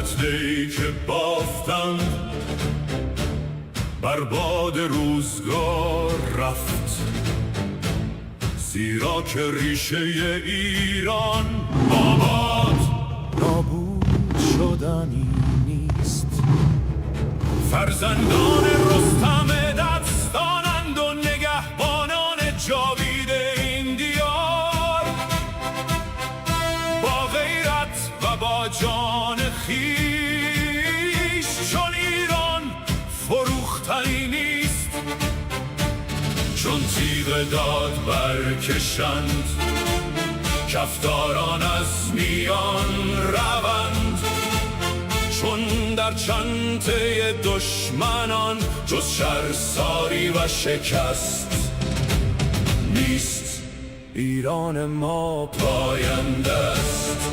فتنه‌ای که بافتند بر باد روزگار رفت، زیرا که ریشه ایران آباد نابود شدنی نیست. فرزندان رستم دستانند و نگهبانان جاوید این دیار، با غیرت و با جان خویش چون ایران فروختنی نیست. چون تیغ داد برکشند کفتاران از میان روند، چون در چنته دشمنان جز شرساری و شکست نیست. ایران ما پاینده است،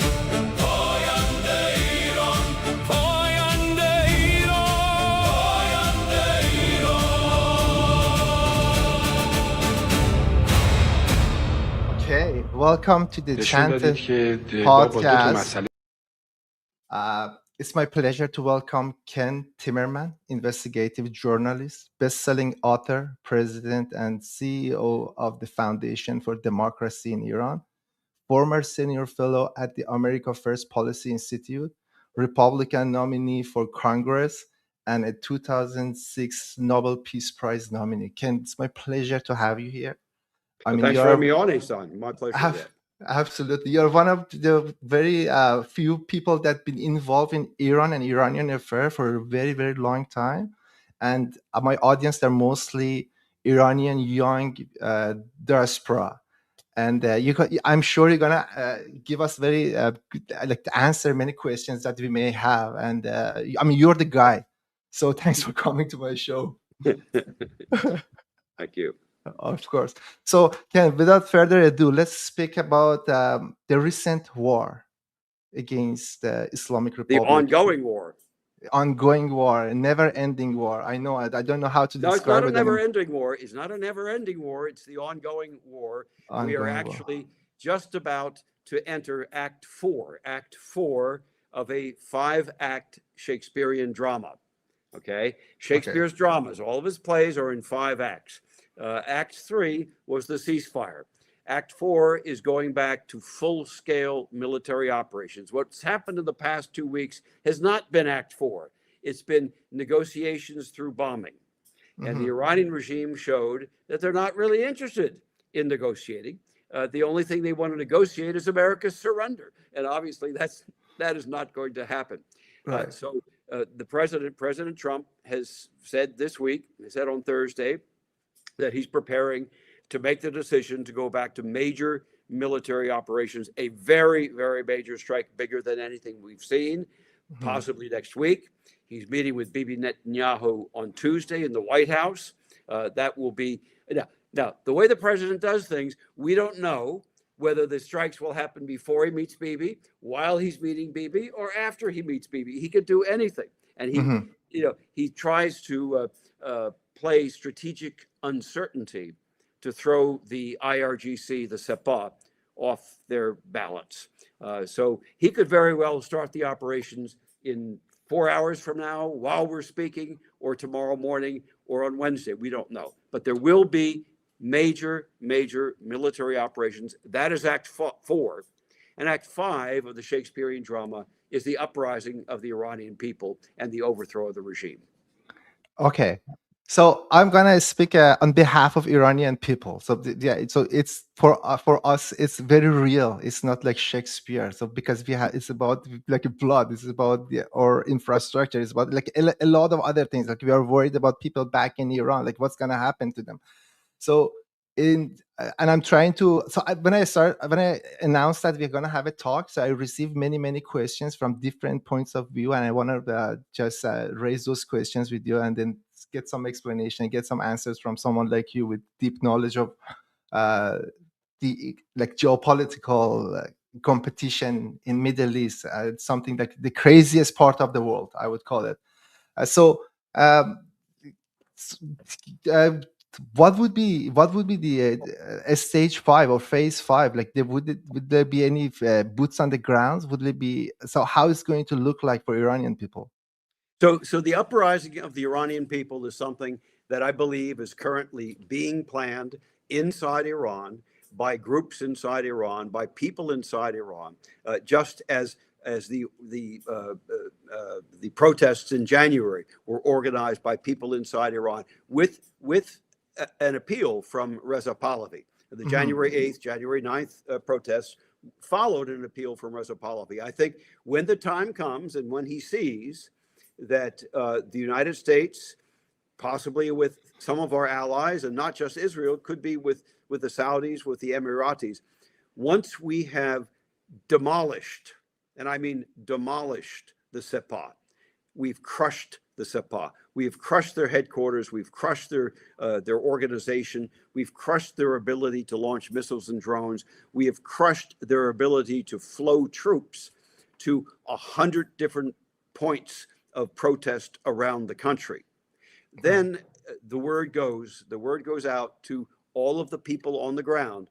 پاینده ایران، پاینده ایران، پاینده ایران. Okay, welcome to the Chanted podcast. It's my pleasure to welcome Ken Timmerman, investigative journalist, best-selling author, president and CEO of the Foundation for Democracy in Iran, former senior fellow at the America First Policy Institute, Republican nominee for Congress, and a 2006 Nobel Peace Prize nominee. Ken, it's my pleasure to have you here. Thanks for having me on, Ihsan. My pleasure. Absolutely. You're one of the very few people that have been involved in Iran and Iranian affairs for a very, very long time. And my audience, they're mostly Iranian young diaspora. And I'm sure you're going to give us very good, to answer many questions that we may have. And you're the guy. So thanks for coming to my show. Thank you. Of course. So, Ken, without further ado, let's speak about the recent war against the Islamic Republic. The ongoing war. Ongoing war, a never-ending war. I know. I don't know how to describe it. No, it's not a never-ending war. It's not a never-ending war. It's the ongoing war. We are actually just about to enter Act 4. Act 4 of a 5-act Shakespearean drama. Okay? Shakespeare's dramas, all of his plays are in 5 acts. Act 3 was the ceasefire. Act 4 is going back to full-scale military operations. What's happened in the past 2 weeks has not been Act 4. It's been negotiations through bombing. And the Iranian regime showed that they're not really interested in negotiating. The only thing they want to negotiate is America's surrender. And obviously that is not going to happen. Right. The President Trump has said this week, he said on Thursday, that he's preparing to make the decision to go back to major military operations, a very, very major strike, bigger than anything we've seen, possibly next week. He's meeting with Bibi Netanyahu on Tuesday in the White House. That will be, now, the way the president does things, we don't know whether the strikes will happen before he meets Bibi, while he's meeting Bibi, or after he meets Bibi. He could do anything. And he tries to play strategic uncertainty to throw the IRGC, the Sepah, off their balance. So he could very well start the operations in 4 hours from now while we're speaking, or tomorrow morning, or on Wednesday. We don't know. But there will be major military operations. That is Act 4. And Act 5 of the Shakespearean drama is the uprising of the Iranian people and the overthrow of the regime. Okay. So I'm gonna speak on behalf of Iranian people. So so it's for us, it's very real. It's not like Shakespeare. So because it's about like blood. It's about our infrastructure. It's about like a lot of other things. Like we are worried about people back in Iran. Like what's gonna happen to them. So and I'm trying to. So when I announced that we're gonna have a talk, so I received many questions from different points of view, and I want to just raise those questions with you, and then get some explanation, get some answers from someone like you with deep knowledge of the like geopolitical competition in Middle East. It's something like the craziest part of the world, I would call it. what would be the stage 5 or phase 5? Like, would there be any boots on the grounds? Would it be so? How is going to look like for Iranian people? So the uprising of the Iranian people is something that I believe is currently being planned inside Iran by groups inside Iran, by people inside Iran, just as the protests in January were organized by people inside Iran with an appeal from Reza Pahlavi. The January 8th, January 9th protests followed an appeal from Reza Pahlavi. I think when the time comes and when he sees that the United States, possibly with some of our allies, and not just Israel, could be with the Saudis, with the Emiratis, once we have demolished, and I mean demolished, the Sepah, we've crushed the Sepah. We've crushed their headquarters. We've crushed their organization. We've crushed their ability to launch missiles and drones. We have crushed their ability to flow troops to 100 different points of protest around the country. Then the word goes out to all of the people on the ground.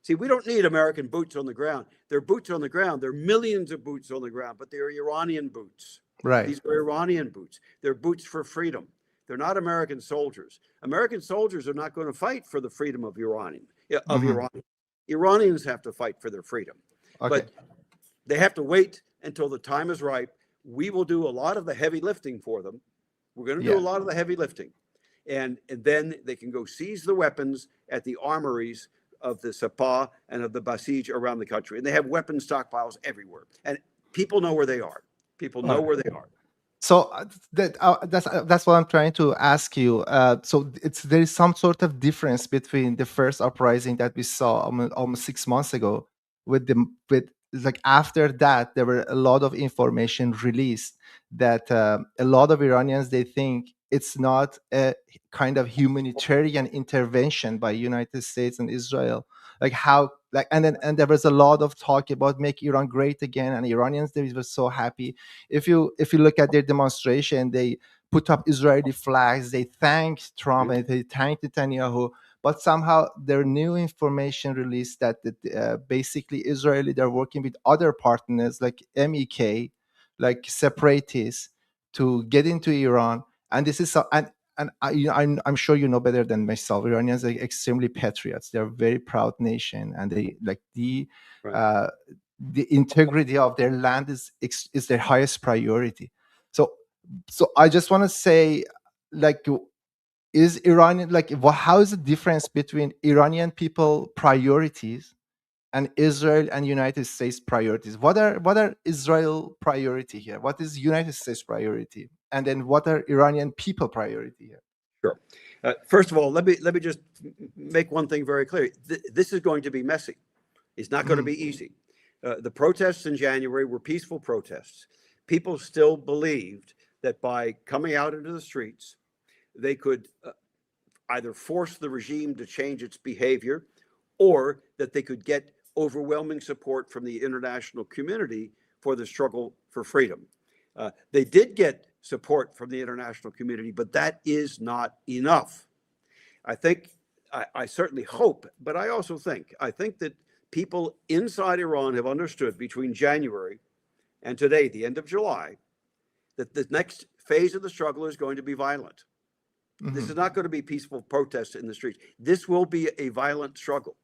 See, we don't need American boots on the ground. They're boots on the ground. There are millions of boots on the ground, but they're Iranian boots. Right. These are Iranian boots. They're boots for freedom. They're not American soldiers. American soldiers are not going to fight for the freedom of Iran. Iranians have to fight for their freedom. Okay. But they have to wait until the time is ripe. We will do a lot of the heavy lifting for them. We're going to do a lot of the heavy lifting. And then they can go seize the weapons at the armories of the Sepah and of the Basij around the country. And they have weapon stockpiles everywhere. And people know where they are. People know where they are. So that's what I'm trying to ask you. So there is some sort of difference between the first uprising that we saw almost 6 months ago with like after that there were a lot of information released that a lot of Iranians, they think it's not a kind of humanitarian intervention by United States and Israel. Like how, like, and there was a lot of talk about make Iran great again, and Iranians, they were so happy. If you look at their demonstration, they put up Israeli flags, they thanked Trump and they thanked Netanyahu. But somehow there new information released that basically Israeli, they're working with other partners like MEK, like separatists, to get into Iran. And this is and I'm sure you know better than myself. Iranians are extremely patriots. They're a very proud nation, and they like the integrity of their land is their highest priority. So I just want to say, like, is Iranian, like, how is the difference between Iranian people priorities and Israel and United States priorities? What are Israel priority here? What is United States priority? And then what are Iranian people priority here? Sure. First of all, let me just make one thing very clear. This is going to be messy. It's not going to be easy. The protests in January were peaceful protests. People still believed that by coming out into the streets, they could either force the regime to change its behavior, or that they could get overwhelming support from the international community for the struggle for freedom. They did get support from the international community, but that is not enough. I think, I certainly hope, but I also think that people inside Iran have understood between January and today, the end of July, that the next phase of the struggle is going to be violent. This is not going to be peaceful protests in the streets. This will be a violent struggle.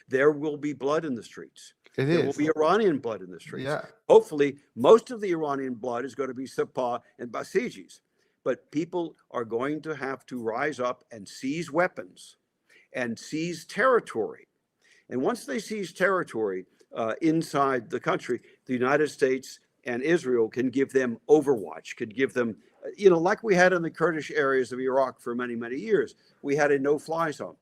There will be blood in the streets. There will be Iranian blood in the streets. Yeah. Hopefully, most of the Iranian blood is going to be Sepah and Basijis. But people are going to have to rise up and seize weapons and seize territory. And once they seize territory inside the country, the United States and Israel can give them overwatch, could give them, like we had in the Kurdish areas of Iraq for many, many years. We had a no-fly zone.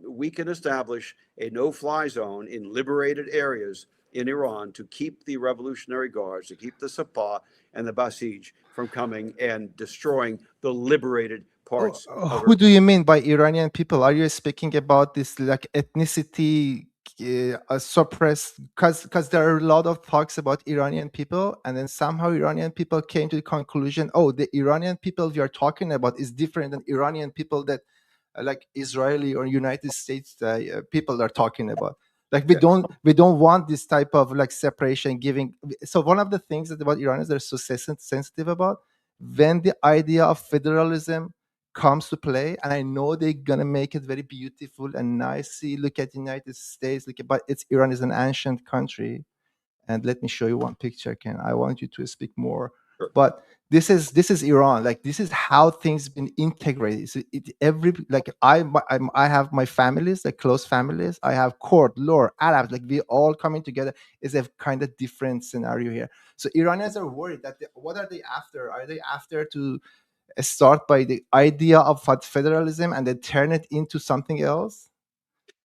We can establish a no-fly zone in liberated areas in Iran to keep the Revolutionary Guards, to keep the Sepah and the Basij from coming and destroying the liberated parts. Who do you mean by Iranian people? Are you speaking about this like ethnicity suppressed? Because there are a lot of talks about Iranian people, and then somehow Iranian people came to the conclusion, oh, the Iranian people we are talking about is different than Iranian people that like Israeli or United States people are talking about. Like Yeah. we don't want this type of like separation giving. So one of the things that about Iranians are so sensitive about, when the idea of federalism comes to play, and I know they're gonna make it very beautiful and nice. See, look at the United States, look at, but it's Iran is an ancient country, and let me show you one picture. Ken, I want you to speak more. Sure. But this is Iran. Like this is how things been integrated. So every like I have my families, like close families. I have Kurd, Lor, Arabs. Like we all coming together. Is a kind of different scenario here. So Iranians are worried that what are they after? Are they after to start by the idea of federalism and then turn it into something else?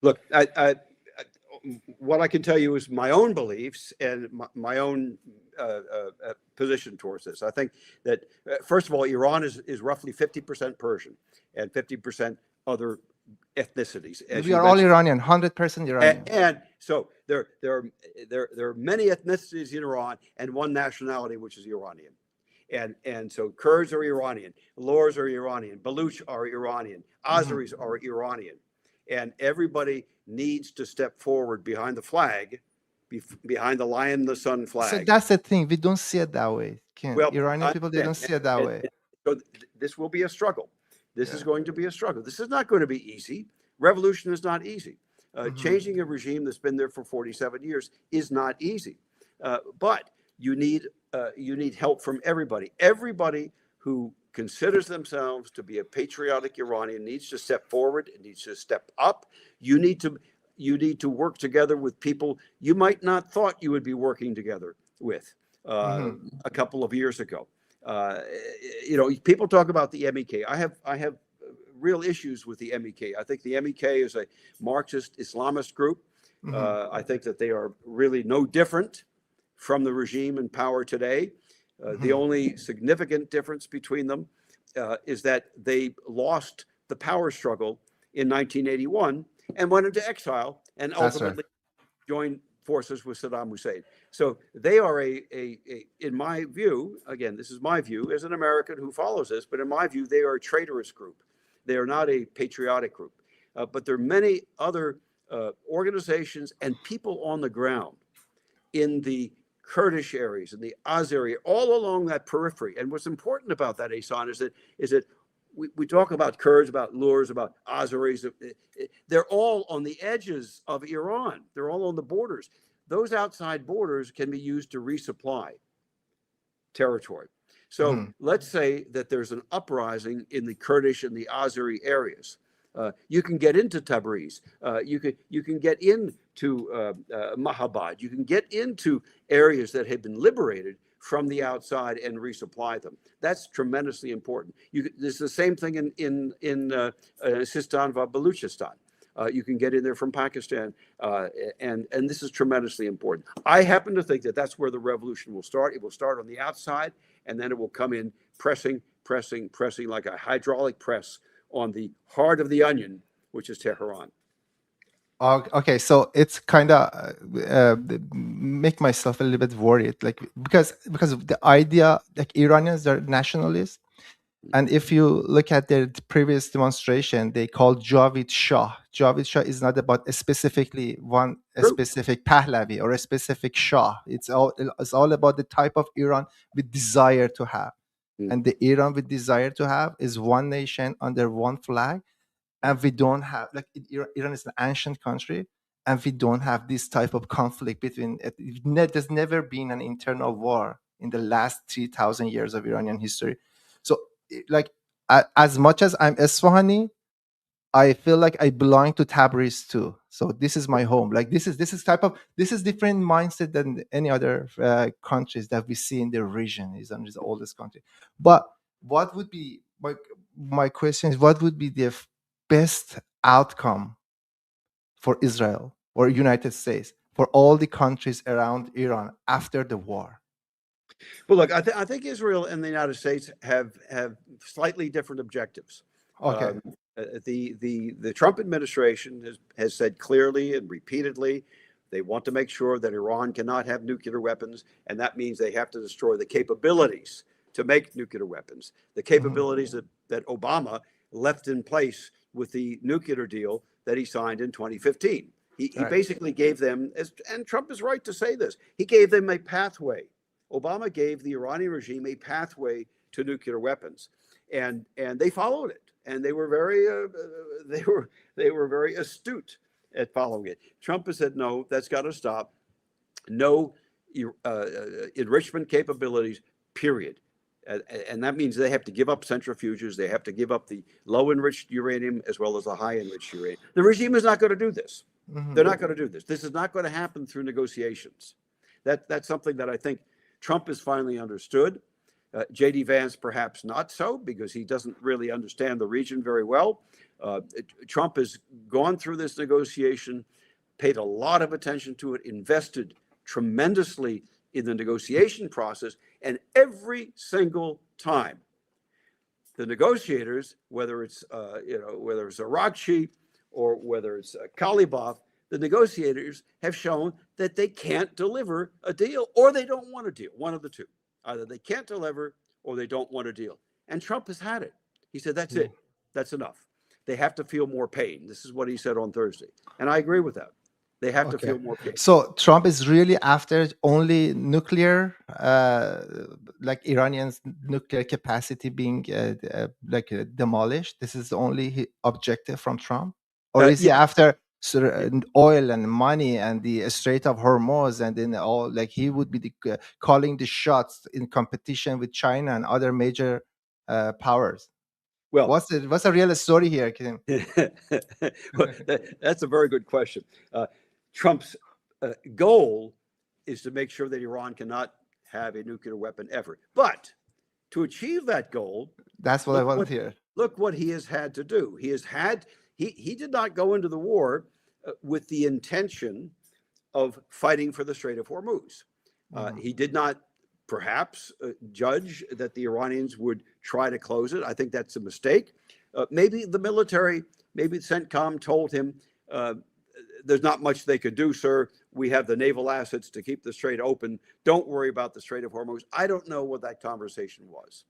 Look, what I can tell you is my own beliefs and my own position towards this. I think that, first of all, Iran is roughly 50% Persian and 50% other ethnicities. We are all Iranian, 100% Iranian. And so there are many ethnicities in Iran and one nationality, which is Iranian. And so Kurds are Iranian, Lors are Iranian, Baluch are Iranian, Azeris are Iranian. And everybody needs to step forward behind the flag, behind the lion, the sun flag. So that's the thing. We don't see it that way. Ken. Well, Iranian people, they don't see it that way. So this will be a struggle. This is going to be a struggle. This is not going to be easy. Revolution is not easy. Changing a regime that's been there for 47 years is not easy. But you need help from everybody. Everybody who considers themselves to be a patriotic Iranian needs to step forward. It needs to step up. You need to work together with people you might not thought you would be working together with a couple of years ago. People talk about the MEK. I have real issues with the MEK. I think the MEK is a Marxist Islamist group. I think that they are really no different from the regime in power today. The only significant difference between them is that they lost the power struggle in 1981 and went into exile and ultimately joined forces with Saddam Hussein. So they are in my view, again, this is my view as an American who follows this, but in my view, they are a traitorous group. They are not a patriotic group. But there are many other organizations and people on the ground in the Kurdish areas and the Azeri, all along that periphery. And what's important about that, Ehsan, is that we talk about Kurds, about Lurs, about Azeris. They're all on the edges of Iran. They're all on the borders. Those outside borders can be used to resupply territory. So let's say that there's an uprising in the Kurdish and the Azeri areas. You can get into Tabriz. You can get into Mahabad. You can get into areas that have been liberated from the outside and resupply them. That's tremendously important. There's the same thing in Sistan and Baluchistan. You can get in there from Pakistan, and this is tremendously important. I happen to think that that's where the revolution will start. It will start on the outside, and then it will come in pressing like a hydraulic press on the heart of the onion, which is Tehran. Okay, so it's kind of make myself a little bit worried, like because of the idea, like Iranians are nationalists, and if you look at their previous demonstration, they called Javid Shah. Javid Shah is not about specifically a specific Pahlavi or a specific Shah. It's all about the type of Iran we desire to have, and the Iran we desire to have is one nation under one flag. And we don't have, like, Iran is an ancient country, and we don't have this type of conflict between. There's never been an internal war in the last 3,000 years of Iranian history. So, like, as much as I'm Esfahani, I feel like I belong to Tabriz too. So this is my home. Like this is different mindset than any other countries that we see in the region. Is the oldest country. But what would be my question is, what would be the best outcome for Israel or United States, for all the countries around Iran after the war? Well, look, I think Israel and the United States have slightly different objectives. Okay. The Trump administration has said clearly and repeatedly they want to make sure that Iran cannot have nuclear weapons, and that means they have to destroy the capabilities to make nuclear weapons, the capabilities that Obama left in place with the nuclear deal that he signed in 2015. He Right. basically gave them, and Trump is right to say this, he gave them a pathway. Obama gave the Iranian regime a pathway to nuclear weapons, and they followed it, and they were very astute at following it. Trump has said, no, that's got to stop. No enrichment capabilities, period. And that means they have to give up centrifuges. They have to give up the low enriched uranium as well as the high enriched uranium. The regime is not going to do this. Mhm. They're not going to do this. This is not going to happen through negotiations. That's something that I think Trump has finally understood. J.D. Vance perhaps not so, because he doesn't really understand the region very well. Trump has gone through this negotiation, paid a lot of attention to it, invested tremendously in the negotiation process, and every single time the negotiators, whether it's Arakchi or whether it's Kalibov, the negotiators have shown that they can't deliver a deal, or they don't want a deal. One of the two. Either they can't deliver or they don't want a deal. And Trump has had it. He said, that's it. That's enough. They have to feel more pain. This is what he said on Thursday. And I agree with that. They have to Okay. feel more pain. So Trump is really after only nuclear, like Iranians' nuclear capacity being demolished. This is the only objective from Trump, or is he Yeah. after oil and money and the Strait of Hormuz, and then all, like he would be calling the shots in competition with China and other major powers? Well, What's the real story here, Kim? well, that's a very good question. Trump's goal is to make sure that Iran cannot have a nuclear weapon ever. But to achieve that goal, That's what I want to hear. look what he has had to do. He did not go into the war with the intention of fighting for the Strait of Hormuz. He did not perhaps judge that the Iranians would try to close it. I think that's a mistake. Maybe the military, maybe CENTCOM told him, there's not much they could do, sir. We have the naval assets to keep the strait open. Don't worry about the Strait of Hormuz. I don't know what that conversation was.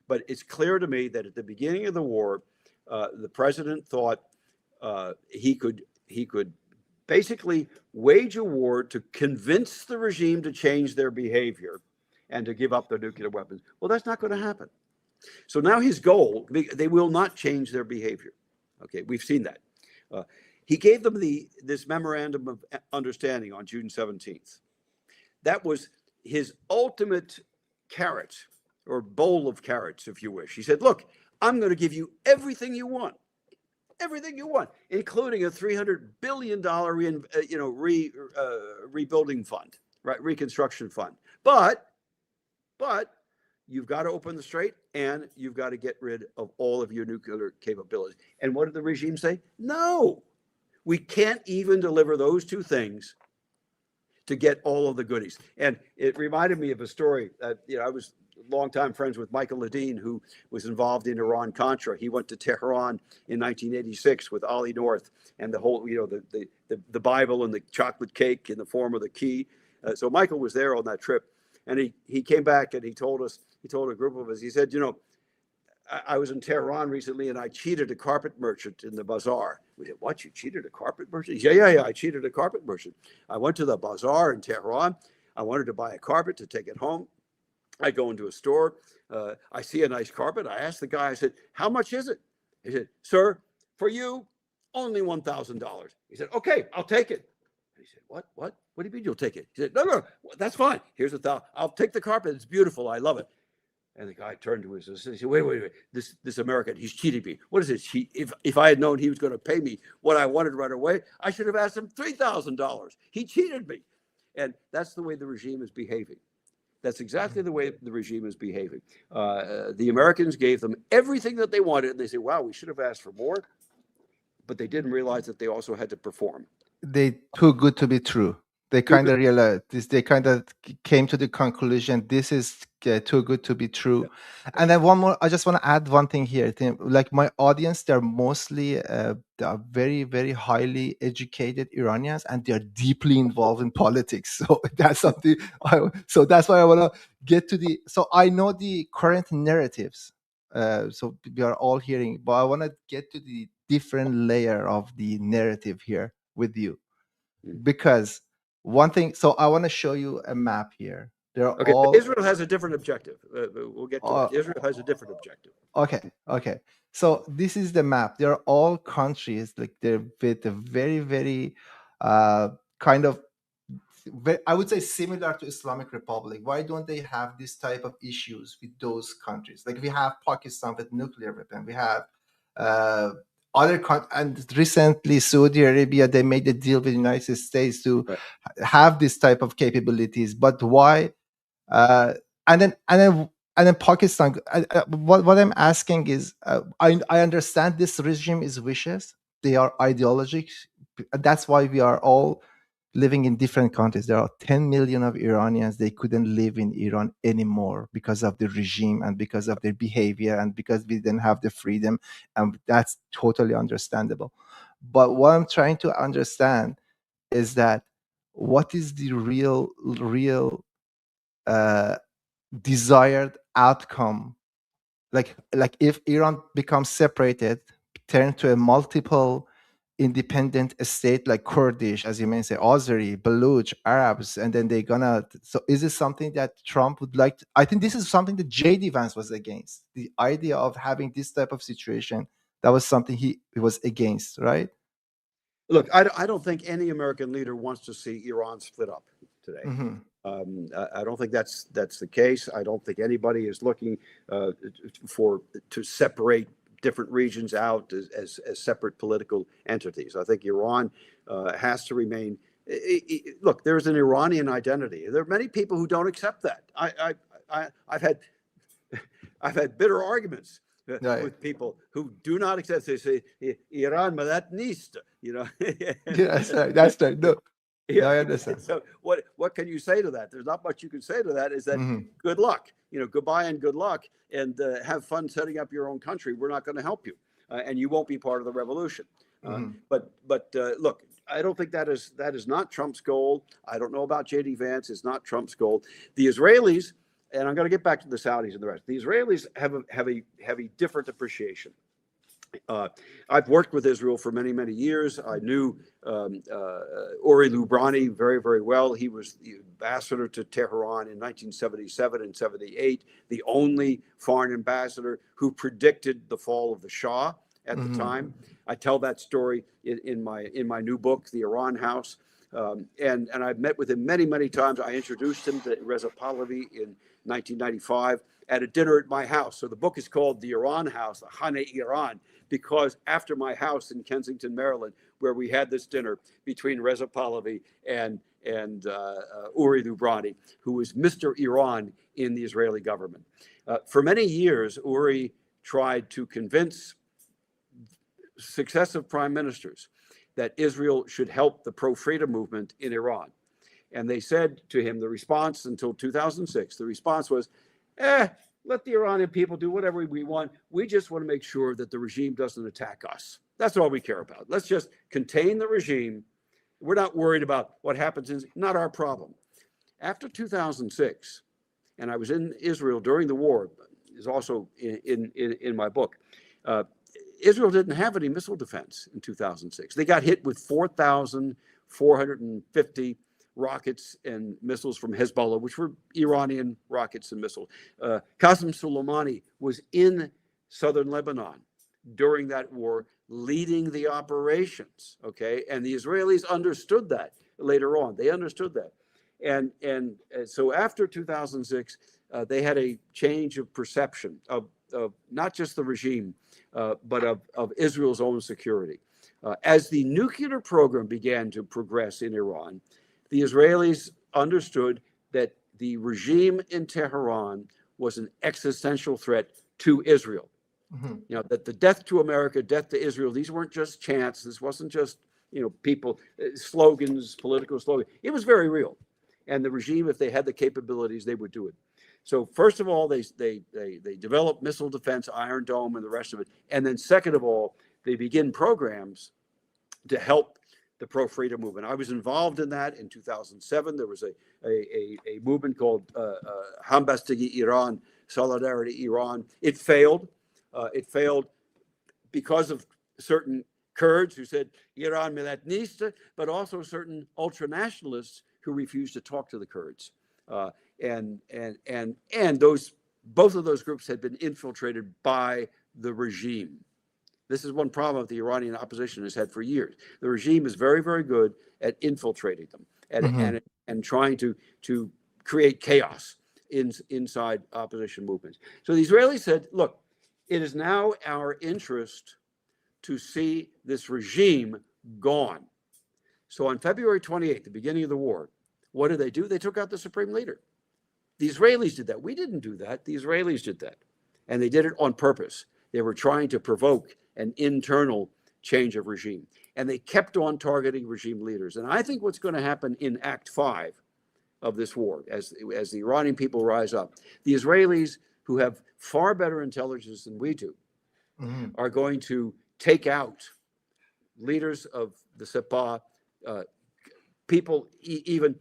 But it's clear to me that at the beginning of the war, the president thought he could basically wage a war to convince the regime to change their behavior and to give up their nuclear weapons. Well, that's not going to happen. So now his goal, they will not change their behavior. Okay, we've seen that. He gave them this memorandum of understanding on June 17th. That was his ultimate carrot, or bowl of carrots, if you wish. He said, look, I'm going to give you everything you want, including a $300 billion rebuilding fund, right, reconstruction fund. But you've got to open the strait, and you've got to get rid of all of your nuclear capabilities. And what did the regime say? No, we can't even deliver those two things to get all of the goodies. And it reminded me of a story. I was longtime friends with Michael Ledeen, who was involved in Iran-Contra. He went to Tehran in 1986 with Ollie North and the whole, the Bible and the chocolate cake in the form of the key. So Michael was there on that trip. And he came back and he told a group of us, he said, I was in Tehran recently and I cheated a carpet merchant in the bazaar. We said, what, you cheated a carpet merchant? He said, yeah, I cheated a carpet merchant. I went to the bazaar in Tehran. I wanted to buy a carpet to take it home. I go into a store. I see a nice carpet. I asked the guy, I said, how much is it? He said, sir, for you, only $1,000. He said, okay, I'll take it. He said, what do you mean you'll take it? He said, no, that's fine. Here's $1,000. I'll take the carpet. It's beautiful. I love it. And the guy turned to his assistant. He said, wait. This American, he's cheating me. What is this? If I had known he was going to pay me what I wanted right away, I should have asked him $3,000. He cheated me. And that's the way the regime is behaving. That's exactly the way the regime is behaving. The Americans gave them everything that they wanted. And they say, wow, we should have asked for more. But they didn't realize that they also had to perform. They too good to be true. They kind of realized this. They kind of came to the conclusion this is too good to be true. Yeah. And then one more. I just want to add one thing here. Like my audience, they're mostly they are very, very highly educated Iranians, and they're deeply involved in politics. So that's something. So that's why I want to get to the. So I know the current narratives. So we are all hearing, but I want to get to the different layer of the narrative here with you, Mm. because one thing. So I want to show you a map here. They're Okay, but all Israel has a different objective. We'll get to that. Israel has a different objective. okay. So this is the map. They're all countries, like they're with a very, very kind of, I would say, similar to Islamic Republic. Why don't they have this type of issues with those countries? Like we have Pakistan with nuclear weapon. We have uh, and recently Saudi Arabia, they made a deal with the United States to Right. have this type of capabilities. But why? Uh, and then Pakistan. What I'm asking is, I understand this regime is vicious. They are ideologic. That's why we are all living in different countries. There are 10 million of Iranians. They couldn't live in Iran anymore because of the regime and because of their behavior and because we didn't have the freedom. And that's totally understandable. But what I'm trying to understand is that what is the real uh, desired outcome, like if Iran becomes separated, turn to a multiple independent state like Kurdish, as you may say, Azeri, Baluch, Arabs, and then they're gonna. So is this something that Trump would like I think this is something that JD Vance was against, the idea of having this type of situation. That was something he was against, right? Look, I don't think any American leader wants to see Iran split up today. Mm-hmm. I don't think that's the case. I don't think anybody is looking to separate different regions out as separate political entities. I think Iran has to remain. Look, there's an Iranian identity. There are many people who don't accept that. I've had bitter arguments Right. with people who do not accept. They say Iran madat nist, you know. Yeah, that's right. That's right. No, Yeah. I understand. So what can you say to that? There's not much you can say to that. Is that Mhm. good luck? You know, goodbye and good luck, and have fun setting up your own country. We're not going to help you, and you won't be part of the revolution. Mhm. But look, I don't think that is not Trump's goal. I don't know about JD Vance. It's not Trump's goal. The Israelis, and I'm going to get back to the Saudis and the rest. The Israelis have a different appreciation. I've worked with Israel for many, many years. I knew Uri Lubrani very, very well. He was the ambassador to Tehran in 1977 and 78, the only foreign ambassador who predicted the fall of the Shah at the time. I tell that story in my new book, The Iran House. And I've met with him many, many times. I introduced him to Reza Pahlavi in 1995 at a dinner at my house. So the book is called The Iran House, Hane Iran, because after my house in Kensington, Maryland, where we had this dinner between Reza Pahlavi and Uri Lubrani, who was Mr. Iran in the Israeli government. For many years, Uri tried to convince successive prime ministers that Israel should help the pro-freedom movement in Iran. And they said to him, the response until 2006, the response was, let the Iranian people do whatever we want. We just want to make sure that the regime doesn't attack us. That's all we care about. Let's just contain the regime. We're not worried about what happens. It's not our problem. After 2006, and I was in Israel during the war, is also in my book, Israel didn't have any missile defense in 2006. They got hit with 4,450 rockets and missiles from Hezbollah, which were Iranian rockets and missiles. Qasem Soleimani was in southern Lebanon during that war, leading the operations. Okay, and the Israelis understood that later on. They understood that, and so after 2006, they had a change of perception of not just the regime, but of Israel's own security. As the nuclear program began to progress in Iran, the Israelis understood that the regime in Tehran was an existential threat to Israel. You know, that the death to America, death to Israel, these weren't just chants. This wasn't just, people, slogans, political slogans. It was very real. And the regime, if they had the capabilities, they would do it. So first of all, they develop missile defense, Iron Dome, and the rest of it. And then second of all, they begin programs to help the pro-freedom movement. I was involved in that in 2007. There was a movement called Hambastagi Iran, Solidarity Iran. It failed. It failed because of certain Kurds who said Iran milat nista, but also certain ultranationalists who refused to talk to the Kurds. And those both of those groups had been infiltrated by the regime. This is one problem that the Iranian opposition has had for years. The regime is very, very good at infiltrating them and trying to create chaos inside opposition movements. So the Israelis said, look, it is now our interest to see this regime gone. So on February 28th, the beginning of the war, what did they do? They took out the supreme leader. The Israelis did that. We didn't do that. The Israelis did that. And they did it on purpose. They were trying to provoke an internal change of regime. And they kept on targeting regime leaders. And I think what's going to happen in Act 5 of this war, as the Iranian people rise up, the Israelis, who have far better intelligence than we do, are going to take out leaders of the Sepah, people even,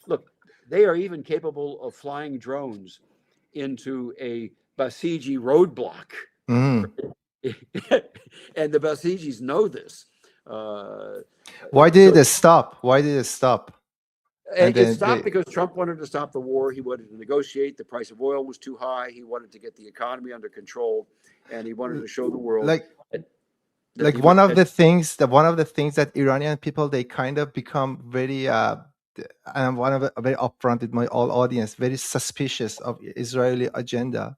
look, they are even capable of flying drones into a Basiji roadblock. And the Basijis know this. Why did it stop? Why did it stop? And it stopped because Trump wanted to stop the war. He wanted to negotiate. The price of oil was too high. He wanted to get the economy under control, and he wanted to show the world. One of the things that Iranian people, they kind of become very and I'm very upfront with my all audience, very suspicious of Israeli agenda,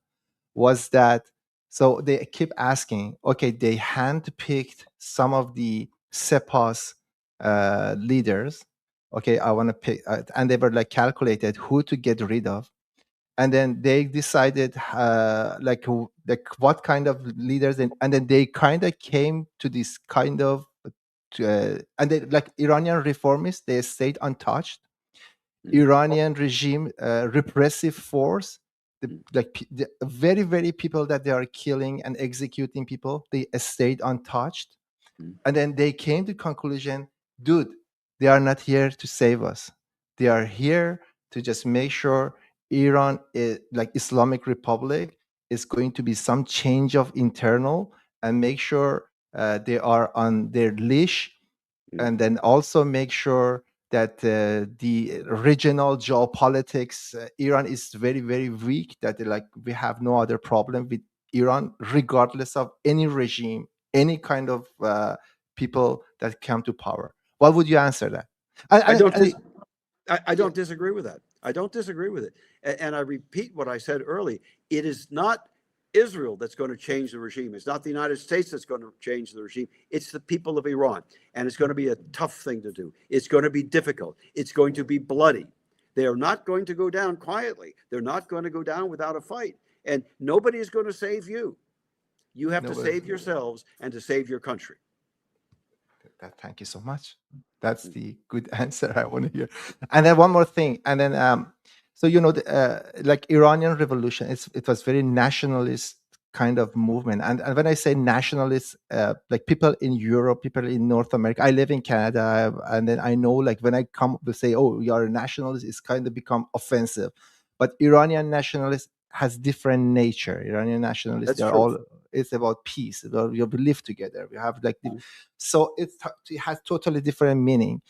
was that, so they keep asking, okay, they handpicked some of the Sepah's leaders. Okay, I want to pick, and they were like calculated who to get rid of, and then they decided like what kind of leaders, and then they kind of came to this kind of, and they, like Iranian reformists, they stayed untouched. Iranian regime repressive force, the very, very people that they are killing and executing people, they stayed untouched. And then they came to conclusion, dude, they are not here to save us. They are here to just make sure Iran, like Islamic Republic, is going to be some change of internal, and make sure they are on their leash, and then also make sure that the regional geopolitics, Iran is very, very weak, that like we have no other problem with Iran, regardless of any regime, any kind of people that come to power. What would you answer that? I don't disagree with that. I don't disagree with it. And I repeat what I said early. It is not Israel that's going to change the regime. It's not the United States that's going to change the regime. It's the people of Iran. And it's going to be a tough thing to do. It's going to be difficult. It's going to be bloody. They are not going to go down quietly. They're not going to go down without a fight. And nobody is going to save you. You have to save yourselves and to save your country. Thank you so much. That's the good answer I want to hear. And then one more thing. And then, so, you know, like Iranian revolution, it was very nationalist kind of movement. And when I say nationalist, like people in Europe, people in North America, I live in Canada. And then I know, like, when I come to say, oh, you're a nationalist, it's kind of become offensive. But Iranian nationalist has different nature. Iranian nationalists, they're all, it's about peace. We live together. We have like, so it has totally different meaning.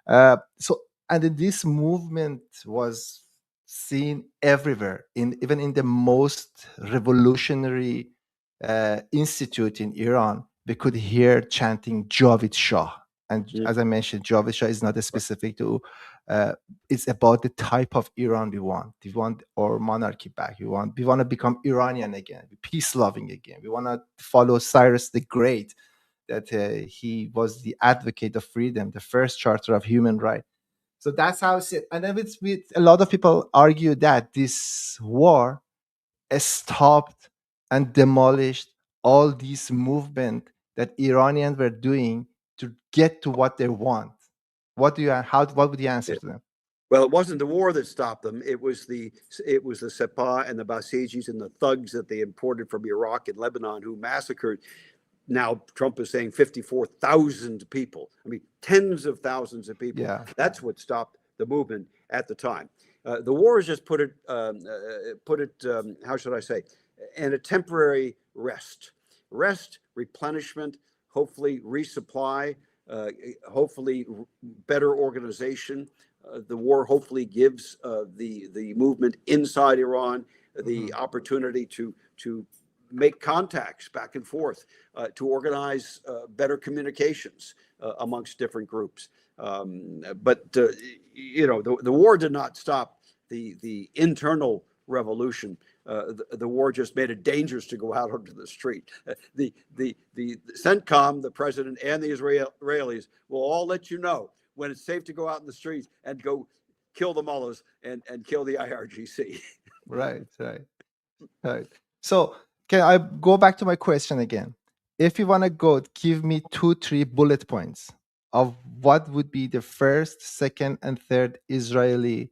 So, and this movement was seen everywhere, even in the most revolutionary institute in Iran. We could hear chanting Javid Shah. And as I mentioned, Javid Shah is not specific to, it's about the type of Iran we want. We want our monarchy back. We want to become Iranian again, peace-loving again. We want to follow Cyrus the Great, that he was the advocate of freedom, the first charter of human rights. So that's how it's it. And then with a lot of people argue that this war stopped and demolished all these movement that Iranians were doing to get to what they want. What would you answer to them? Well, it wasn't the war that stopped them. It was the Sepah and the Basijis and the thugs that they imported from Iraq and Lebanon, who massacred. Now Trump is saying 54,000 people. I mean, tens of thousands of people. Yeah. That's what stopped the movement at the time. The war has just put it, how should I say, in a temporary rest, replenishment, hopefully resupply, hopefully better organization. The war hopefully gives the movement inside Iran the opportunity to make contacts back and forth, to organize better communications amongst different groups. But the war did not stop the internal revolution. The war just made it dangerous to go out onto the street. The CENTCOM, the president, and the Israelis will all let you know when it's safe to go out in the streets and go kill the mullahs and kill the IRGC. Right, right, right. So can I go back to my question again? If you want to go, give me 2, 3 bullet points of what would be the first, second, and third Israeli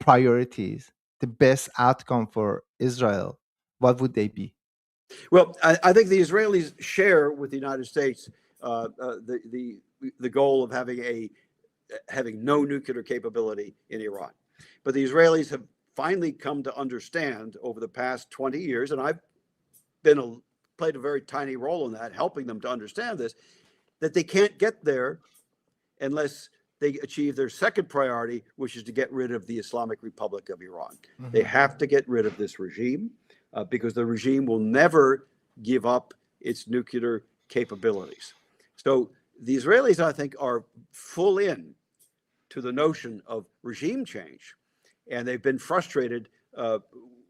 priorities, the best outcome for Israel. What would they be? Well, I think the Israelis share with the United States the goal of having no nuclear capability in Iran. But the Israelis have finally come to understand over the past 20 years, and I've played a very tiny role in that, helping them to understand this, that they can't get there unless they achieve their second priority, which is to get rid of the Islamic Republic of Iran. They have to get rid of this regime because the regime will never give up its nuclear capabilities. So the Israelis, I think, are full in to the notion of regime change, and they've been frustrated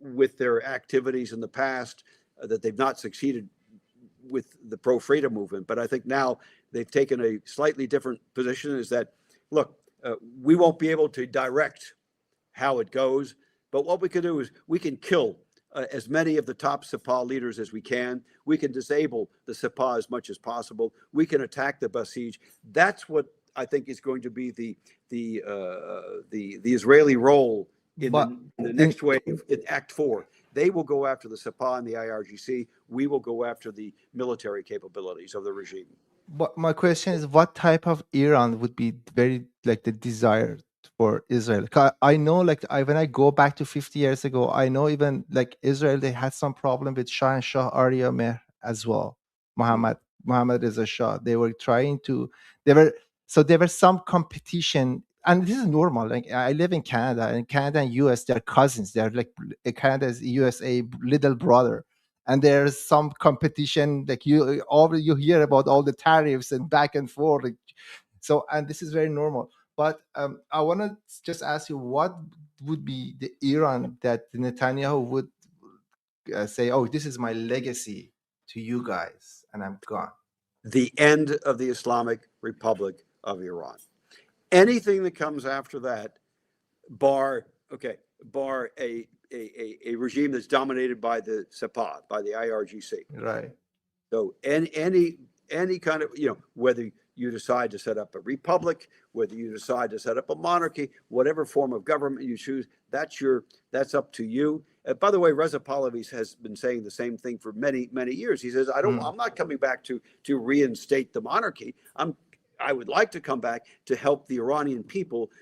with their activities in the past, that they've not succeeded with the pro-freedom movement. But I think now they've taken a slightly different position, is that, look, we won't be able to direct how it goes, but what we can do is we can kill as many of the top Sepah leaders as we can. We can disable the Sepah as much as possible. We can attack the Basij. That's what I think is going to be the Israeli role in the next wave in Act 4. They will go after the Sepah and the IRGC. We will go after the military capabilities of the regime. But my question is, what type of Iran would be very like the desired for Israel? 'Cause I know, like, when I go back to 50 years ago, I know even like Israel, they had some problem with Shah and Shah Arya Mehr as well. Mohammed Reza Shah. They were trying to, there was some competition, and this is normal. Like, I live in Canada, and Canada and US, they're cousins. They're like Canada's USA little brother. And there's some competition, like you hear about all the tariffs and back and forth. Like, so, and this is very normal. But I want to just ask you, what would be the Iran that Netanyahu would say, oh, this is my legacy to you guys, and I'm gone? The end of the Islamic Republic of Iran. Anything that comes after that, bar a regime that's dominated by the Sepah, by the IRGC. Right. So any kind of, whether you decide to set up a republic, whether you decide to set up a monarchy, whatever form of government you choose, that's up to you. By the way, Reza Pahlavi has been saying the same thing for many, many years. He says, I'm not coming back to reinstate the monarchy. I would like to come back to help the Iranian people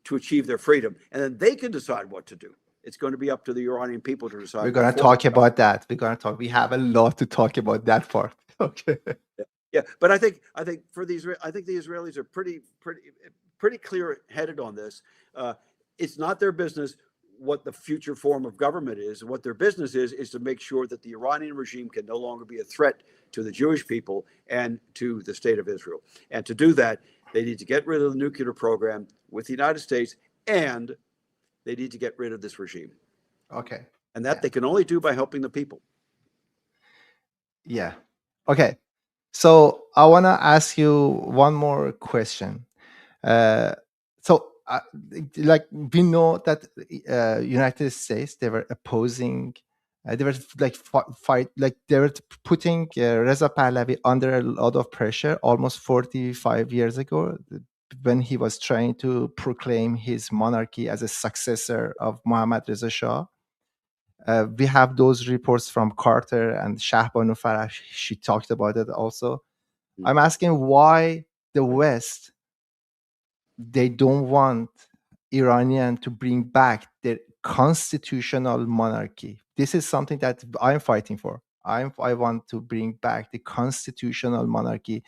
to achieve their freedom, and then they can decide what to do. It's going to be up to the Iranian people to decide. We're going to talk about that. We have a lot to talk about that part. Okay. Yeah, but I think for the Israelis are pretty clear-headed on this. It's not their business what the future form of government is. What their business is to make sure that the Iranian regime can no longer be a threat to the Jewish people and to the state of Israel. And to do that, they need to get rid of the nuclear program with the United States, and they need to get rid of this regime. Okay. And that they can only do by helping the people. Yeah. Okay. So I want to ask you one more question. Like, we know that United States, they were opposing, they were like they were putting Reza Pahlavi under a lot of pressure almost 45 years ago, when he was trying to proclaim his monarchy as a successor of Mohammad Reza Shah. We have those reports from Carter and Shahbanu Farah. She talked about it also. I'm asking why the West, they don't want Iranian to bring back their constitutional monarchy. This is something that I'm fighting for. I want to bring back the constitutional monarchy.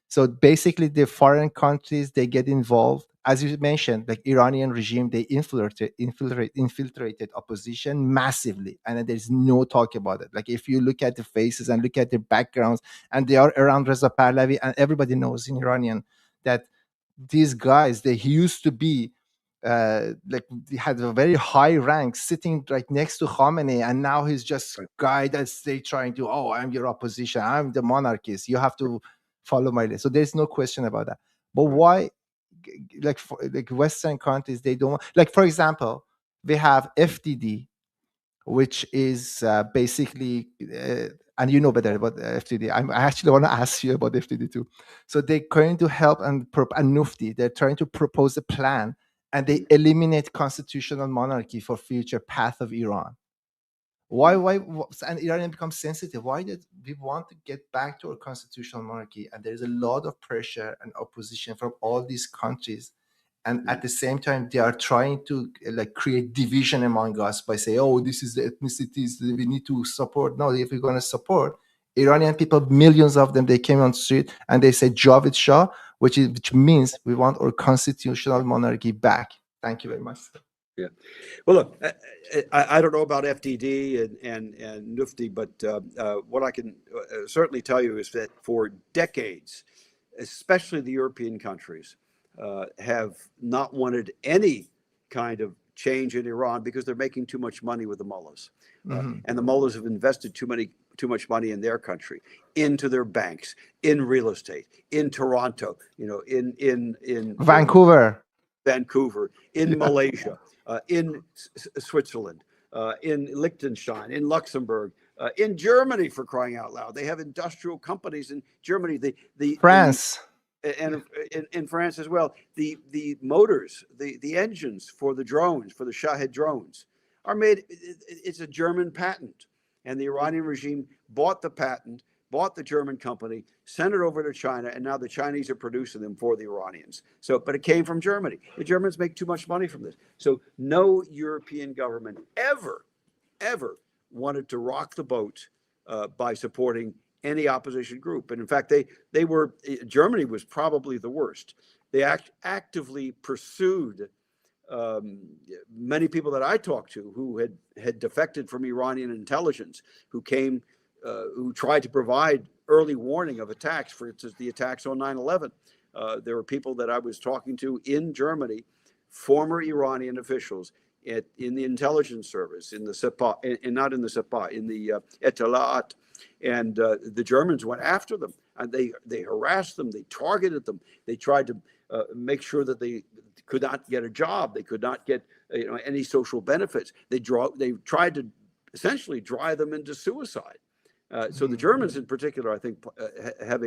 So basically, the foreign countries, they get involved, as you mentioned, like Iranian regime, they infiltrated opposition massively, and then there's no talk about it. Like if you look at the faces and look at the backgrounds, and they are around Reza Pahlavi, and everybody knows in Iranian that these guys, they used to be like he had a very high rank sitting right next to Khamenei, and now he's just guy that's they trying to, oh, I'm your opposition, I'm the monarchist, you have to follow my list. So there's no question about that. But why, like Western countries, they don't like, for example, we have FDD, which is basically, and you know better about FTD. I actually want to ask you about FTD too. So they're going to help and Nufti, they're trying to propose a plan, and they eliminate constitutional monarchy for future path of Iran. And Iranian becomes sensitive. Why did we want to get back to our constitutional monarchy? And there's a lot of pressure and opposition from all these countries, and at the same time they are trying to like create division among us by saying, oh, this is the ethnicities that we need to support. No, if we're going to support Iranian people, millions of them, they came on the street and they say Javid Shah, which means we want our constitutional monarchy back. Thank you very much. Yeah. Well, look, I don't know about FDD and Nufti, but what I can certainly tell you is that for decades, especially the European countries, have not wanted any kind of change in Iran because they're making too much money with the mullahs. And the mullahs have invested too much money in their country, into their banks, in real estate, in Toronto, in Vancouver, in Malaysia, in Switzerland, in Liechtenstein, in Luxembourg, in Germany, for crying out loud. They have industrial companies in Germany, France. And in France as well. The motors, the engines for the drones, for the Shahed drones, are made, it's a German patent. And the Iranian regime bought the patent, bought the German company, sent it over to China, and now the Chinese are producing them for the Iranians. But it came from Germany. The Germans make too much money from this. So no European government ever wanted to rock the boat by supporting any opposition group. And in fact, Germany was probably the worst. They actively pursued many people that I talked to who had defected from Iranian intelligence, who tried to provide early warning of attacks, for instance, the attacks on 9/11. There were people that I was talking to in Germany, former Iranian officials in the intelligence service, in the Sepah, not in the Sepah, in the Etalat, and the Germans went after them, and they harassed them, they targeted them, they tried to make sure that they could not get a job, they could not get any social benefits. They tried to essentially drive them into suicide. So the Germans, in particular, I think, have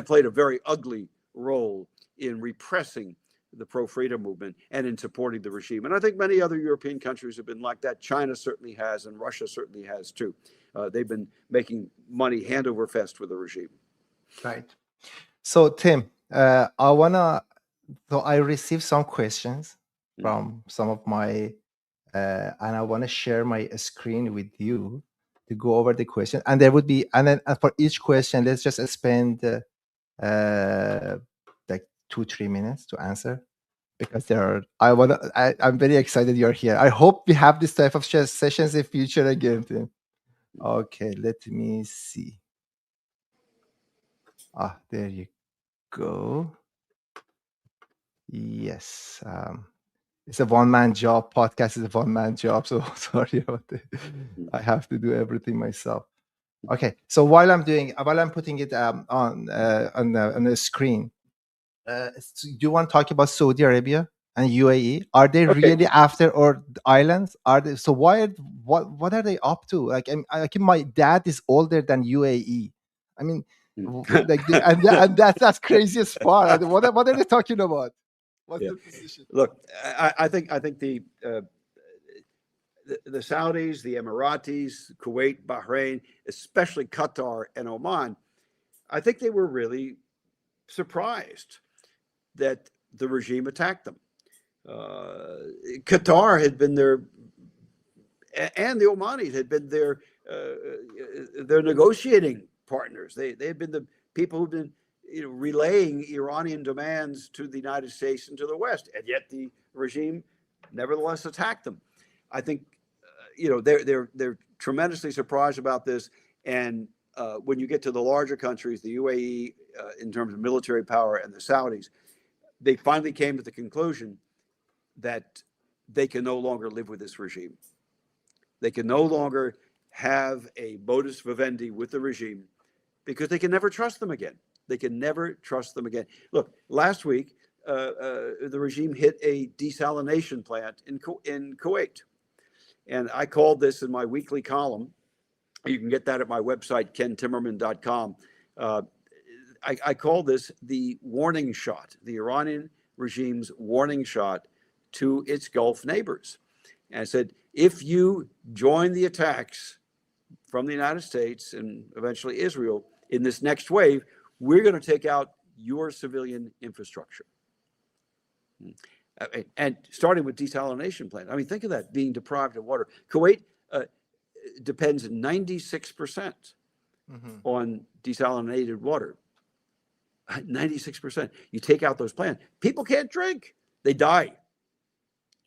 played a very ugly role in repressing the pro-freedom movement and in supporting the regime. And I think many other European countries have been like that. China certainly has, and Russia certainly has too. They've been making money hand over fist with the regime. Right. So Tim, I received some questions from some of my, and I want to share my screen with you to go over the question. And there would be, and then for each question, let's just spend like 2-3 minutes to answer, because I'm very excited you're here. I hope we have this type of sessions in future again, Tim. Okay, let me see. There you go. Yes. It's a one-man job. Podcast is a one-man job. So sorry about it. I have to do everything myself. Okay. So while I'm putting it on the screen, do you want to talk about Saudi Arabia and UAE? Are they really after our islands? So what are they up to? Like my dad is older than UAE. I mean, like, and that's craziest part. What are they talking about? What's the position? Look, I think the Saudis, the Emiratis, Kuwait, Bahrain, especially Qatar and Oman, I think they were really surprised that the regime attacked them. Qatar had been there, and the Omanis had been there they're negotiating partners. They've been the people who've been relaying Iranian demands to the United States and to the West, and yet the regime nevertheless attacked them. I think they're tremendously surprised about this, and when you get to the larger countries, the UAE in terms of military power, and the Saudis, they finally came to the conclusion that they can no longer live with this regime. They can no longer have a modus vivendi with the regime because they can never trust them again. They can never trust them again. Look, last week, the regime hit a desalination plant in Kuwait. And I called this in my weekly column. You can get that at my website, kentimmerman.com. I call this the warning shot, the Iranian regime's warning shot to its Gulf neighbors. And I said, if you join the attacks from the United States and eventually Israel in this next wave, we're going to take out your civilian infrastructure. And starting with desalination plant. I mean, think of that, being deprived of water. Kuwait depends 96% on desalinated water. 96%. You take out those plants, people can't drink. They die.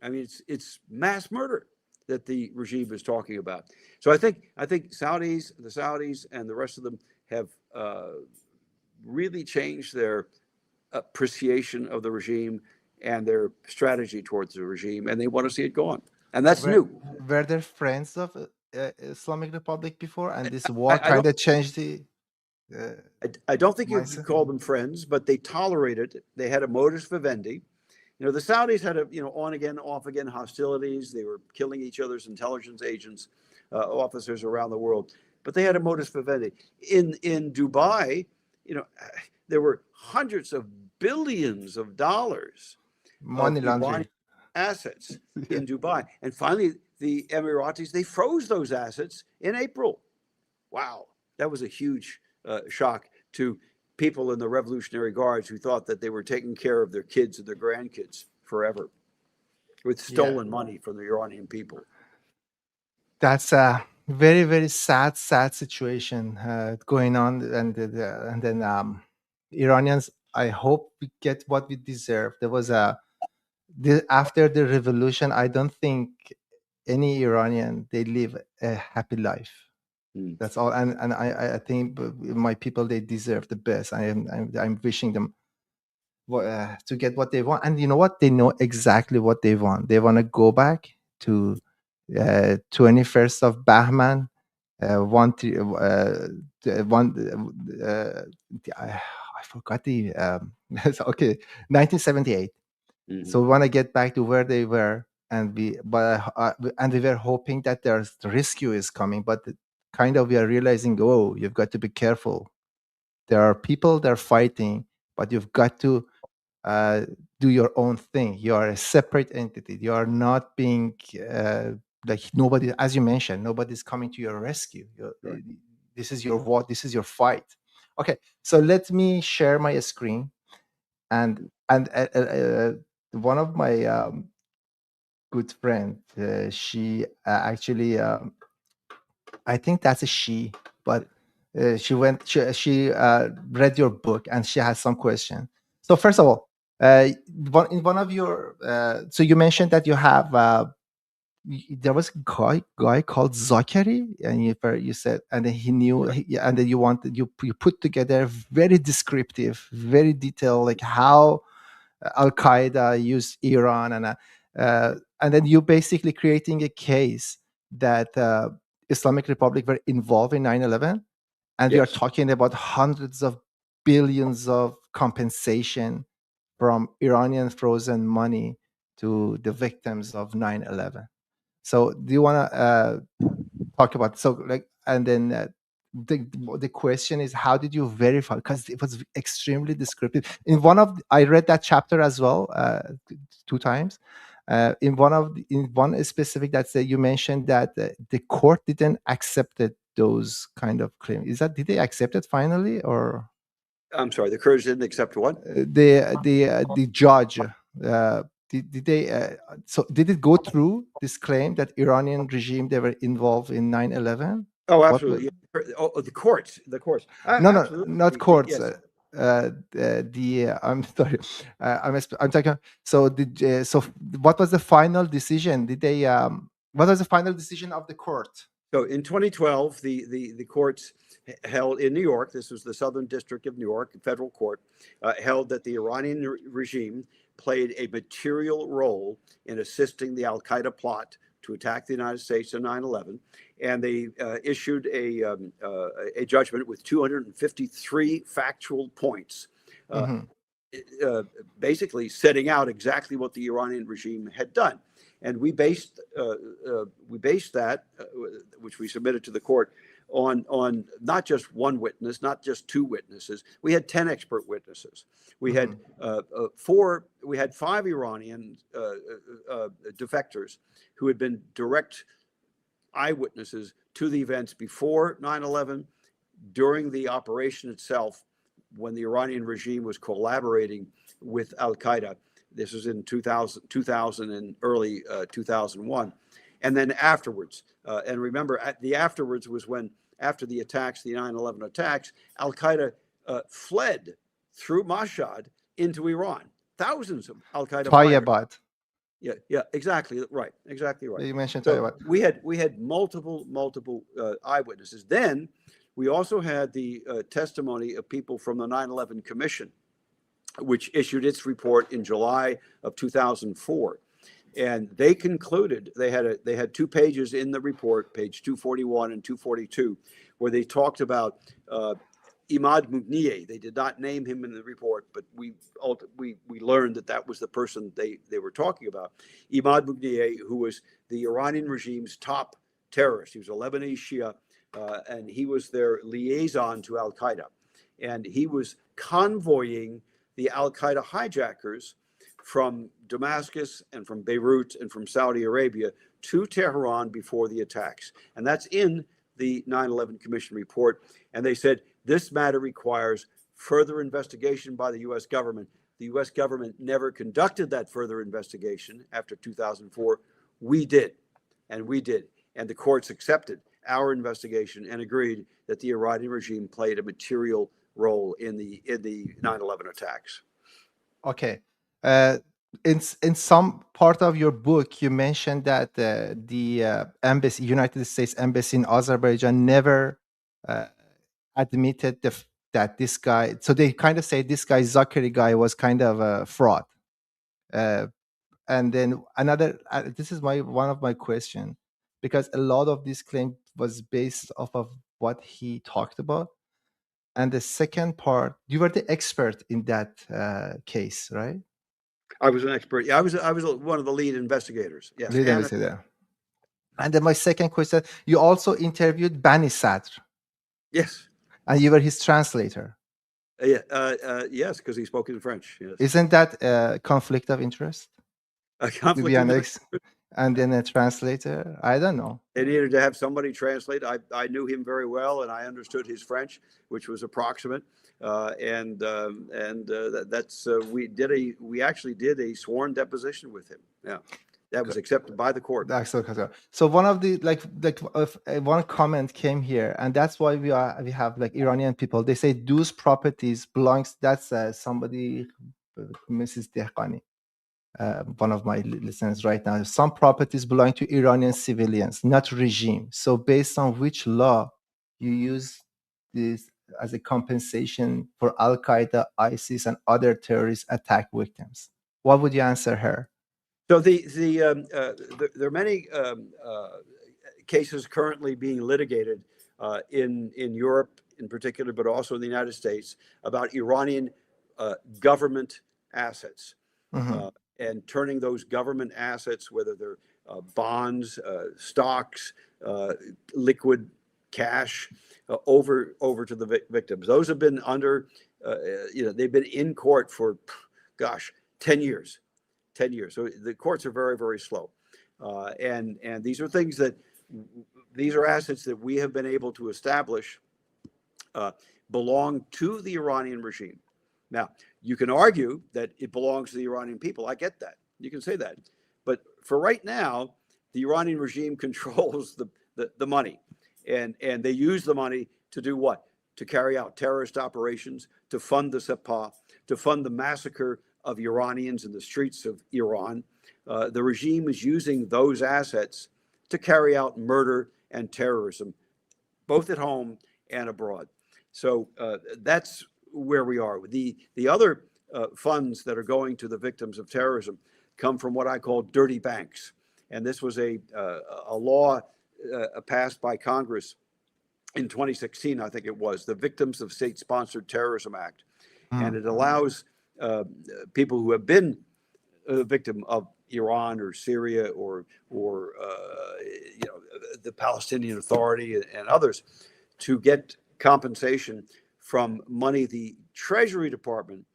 I mean, it's mass murder that the regime is talking about. So I think the Saudis and the rest of them have really changed their appreciation of the regime and their strategy towards the regime, and they want to see it gone. And that's new. Were there friends of Islamic Republic before, and this war kind of changed the? I don't think you could call them friends, but they tolerated it. They had a modus vivendi. The Saudis had on again, off again hostilities. They were killing each other's intelligence agents, officers around the world. But they had a modus vivendi. In Dubai, there were hundreds of billions of dollars money laundering assets in Dubai. And finally, the Emiratis, they froze those assets in April. Wow, that was a huge shock to people in the Revolutionary Guards who thought that they were taking care of their kids and their grandkids forever with stolen money from the Iranian people. That's a very, very sad situation going on. And then Iranians, I hope we get what we deserve. There was after the revolution, I don't think any Iranian, they live a happy life. That's all, and I think my people, they deserve the best. I'm wishing them to get what they want, and you know what? They know exactly what they want. They want to go back to 21st of Bahman, I forgot the okay, 1978. So we want to get back to where they were, and we were hoping that the rescue is coming, but we are realizing, oh, you've got to be careful. There are people that are fighting, but you've got to do your own thing. You are a separate entity. You are not being like nobody, as you mentioned, nobody's coming to your rescue. Right. This is your what? This is your fight. Okay, so let me share my screen, and one of my good friend, she actually. I think that's a she, but she read your book and she has some question. So first of all, in one of your, so you mentioned that you have, there was a guy called Zakari, and you said, and then he knew, and then you put together very descriptive, very detailed, like how Al Qaeda used Iran, and then you basically creating a case that Islamic Republic were involved in 9/11, and we are talking about hundreds of billions of compensation from Iranian frozen money to the victims of 9/11. So do you want to talk about, so like, and then the question is, how did you verify? Because it was extremely descriptive. I read that chapter as well 2 times. In one specific, you mentioned that the court didn't accept those kind of claims. Did they accept it finally, or? I'm sorry, the Kurds didn't accept what? The judge. Did they? So did it go through this claim that Iranian regime, they were involved in 9/11? Oh, What was? absolutely. Oh, the courts, No, no, not Absolutely. courts. Yes. I'm sorry. I'm talking. So what was the final decision? What was the final decision of the court? So in 2012, the courts held in New York, this was the Southern District of New York, federal court, held that the Iranian regime played a material role in assisting the Al Qaeda plot to attack the United States on 9/11, and they issued a judgment with 253 factual points, uh, Hmm. basically setting out exactly what the Iranian regime had done. And we based that, which we submitted to the court, on not just one witness, not just two witnesses. We had 10 expert witnesses. We Hmm. had We had 5 Iranian defectors who had been direct eyewitnesses to the events before 9/11, during the operation itself, when the Iranian regime was collaborating with Al Qaeda. This was in 2000 and early 2001. And then afterwards, and remember, the afterwards was when, after the attacks, the 9/11 attacks, Al Qaeda fled through Mashhad into Iran. Thousands of Al Qaeda fighters. Tayyabad. Yeah, exactly right. You mentioned So Tayyabad. we had multiple eyewitnesses. Then we also had the testimony of people from the 9/11 Commission, which issued its report in July of 2004, and they concluded, they had 2 pages in the report, page 241 and 242, where they talked about Imad Mugniye. They did not name him in the report, but we learned that was the person they were talking about. Imad Mugniye, who was the Iranian regime's top terrorist. He was a Lebanese Shia, and he was their liaison to Al Qaeda, and he was convoying the Al Qaeda hijackers from Damascus and from Beirut and from Saudi Arabia to Tehran before the attacks. And that's in the 9/11 Commission report. And they said this matter requires further investigation by the U.S. government. The U.S. government never conducted that further investigation after 2004. We did, and we did. And the courts accepted our investigation and agreed that the Iranian regime played a material role in the 9/11 attacks. Okay. Uh, in some part of your book, you mentioned that the embassy, United States embassy in Azerbaijan, never uh, admitted that this guy. So they kind of say this guy Zachary guy was kind of a fraud. Uh, and then another. This is one of my question, because a lot of this claim was based off of what he talked about. And the second part, you were the expert in that case, right? I was an expert. Yeah, I was one of the lead investigators. Yes, Lead investigator. And then my second question, you also interviewed Bani Sadr, yes, and you were his translator. yes, because he spoke in French. Yes, Isn't that a conflict of interest? a To conflict be of an interest. and then a translator? I don't know. They needed to have somebody translate. I knew him very well, and I understood his French, which was approximate. We actually did a sworn deposition with him. Yeah, that was accepted by the court. So one of the one comment came here, and that's why we have like Iranian people. They say those properties belongs. That's somebody, Mrs. Dehqani, one of my listeners right now. Some properties belong to Iranian civilians, not regime. So based on which law you use this as a compensation for Al Qaeda, ISIS, and other terrorist attack victims? What would you answer her? So there are many cases currently being litigated in Europe in particular, but also in the United States, about Iranian government assets. Mhm. And turning those government assets, whether they're bonds, stocks, liquid cash, over to the victims. Those have been they've been in court for, 10 years. 10 years. So the courts are very, very slow. And these are assets that we have been able to establish belong to the Iranian regime. Now, you can argue that it belongs to the Iranian people. I get that. You can say that. But for right now, the Iranian regime controls the money. And they use the money to do what? To carry out terrorist operations, to fund the Sepah, to fund the massacre of Iranians in the streets of Iran. The regime is using those assets to carry out murder and terrorism, both at home and abroad. So that's where we are. The other funds that are going to the victims of terrorism come from what I call dirty banks. And this was a law passed by Congress in 2016, I think it was, the Victims of State-Sponsored Terrorism Act. And it allows people who have been a victim of Iran or Syria or the Palestinian Authority and others to get compensation from money the Treasury Department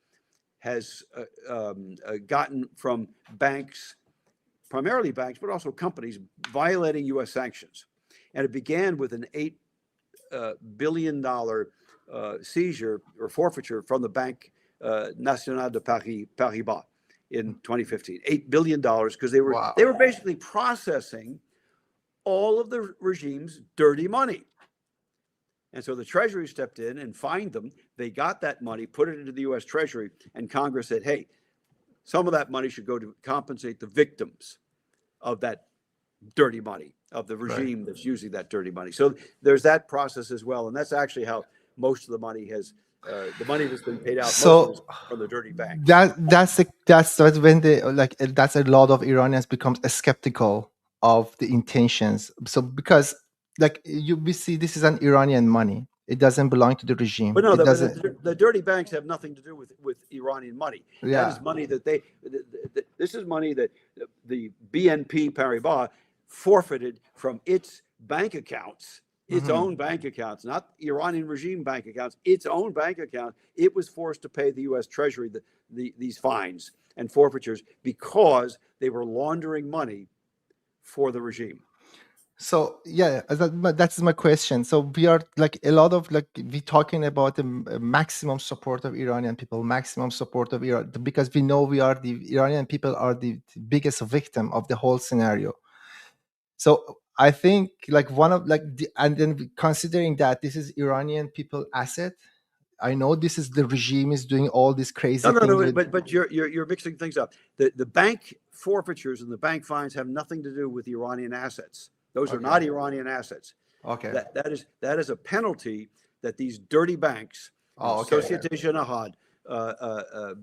has gotten from banks, primarily banks, but also companies violating U.S. sanctions. And it began with an $8 billion seizure or forfeiture from the Banque Nationale de Paribas in 2015. $8 billion, because they were basically processing all of the regime's dirty money. And so the Treasury stepped in and fined them. They got that money, put it into the U.S. Treasury, and Congress said, hey, some of that money should go to compensate the victims of that dirty money, of the regime that's using that dirty money. So there's that process as well. And that's actually how most of the money has, the money that's been paid out most from the dirty banks. That's when that's a lot of Iranians becomes skeptical of the intentions. So because we see this is an Iranian money. It doesn't belong to the regime. But no, it doesn't. The dirty banks have nothing to do with Iranian money. Yeah. That is money that this is money that the BNP Paribas forfeited from its bank accounts, its own bank accounts, not Iranian regime bank accounts, its own bank account. It was forced to pay the U.S. Treasury these fines and forfeitures because they were laundering money for the regime. So yeah, that's my question. So we are a lot of we talking about the maximum support of Iranian people, maximum support of Iran, because we know the Iranian people are the biggest victim of the whole scenario. So I think and then considering that this is Iranian people asset, I know this is the regime is doing all this crazy things. No, but you're mixing things up. The bank forfeitures and the bank fines have nothing to do with Iranian assets. Those are not Iranian assets. Okay. That is a penalty that these dirty banks, Société Générale,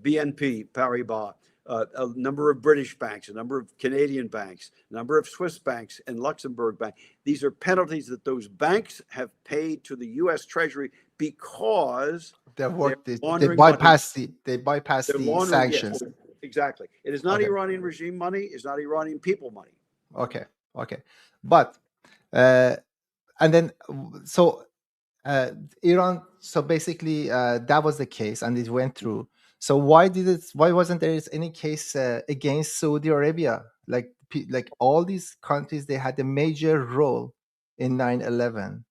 BNP Paribas, a number of British banks, a number of Canadian banks, a number of Swiss banks and Luxembourg banks. These are penalties that those banks have paid to the U.S. Treasury because they bypass the sanctions. Yes, exactly. It is not Iranian regime money. It's not Iranian people money. Okay. But and then Iran. So basically, that was the case, and it went through. So why wasn't there any case against Saudi Arabia? Like all these countries, they had a major role in 9/11.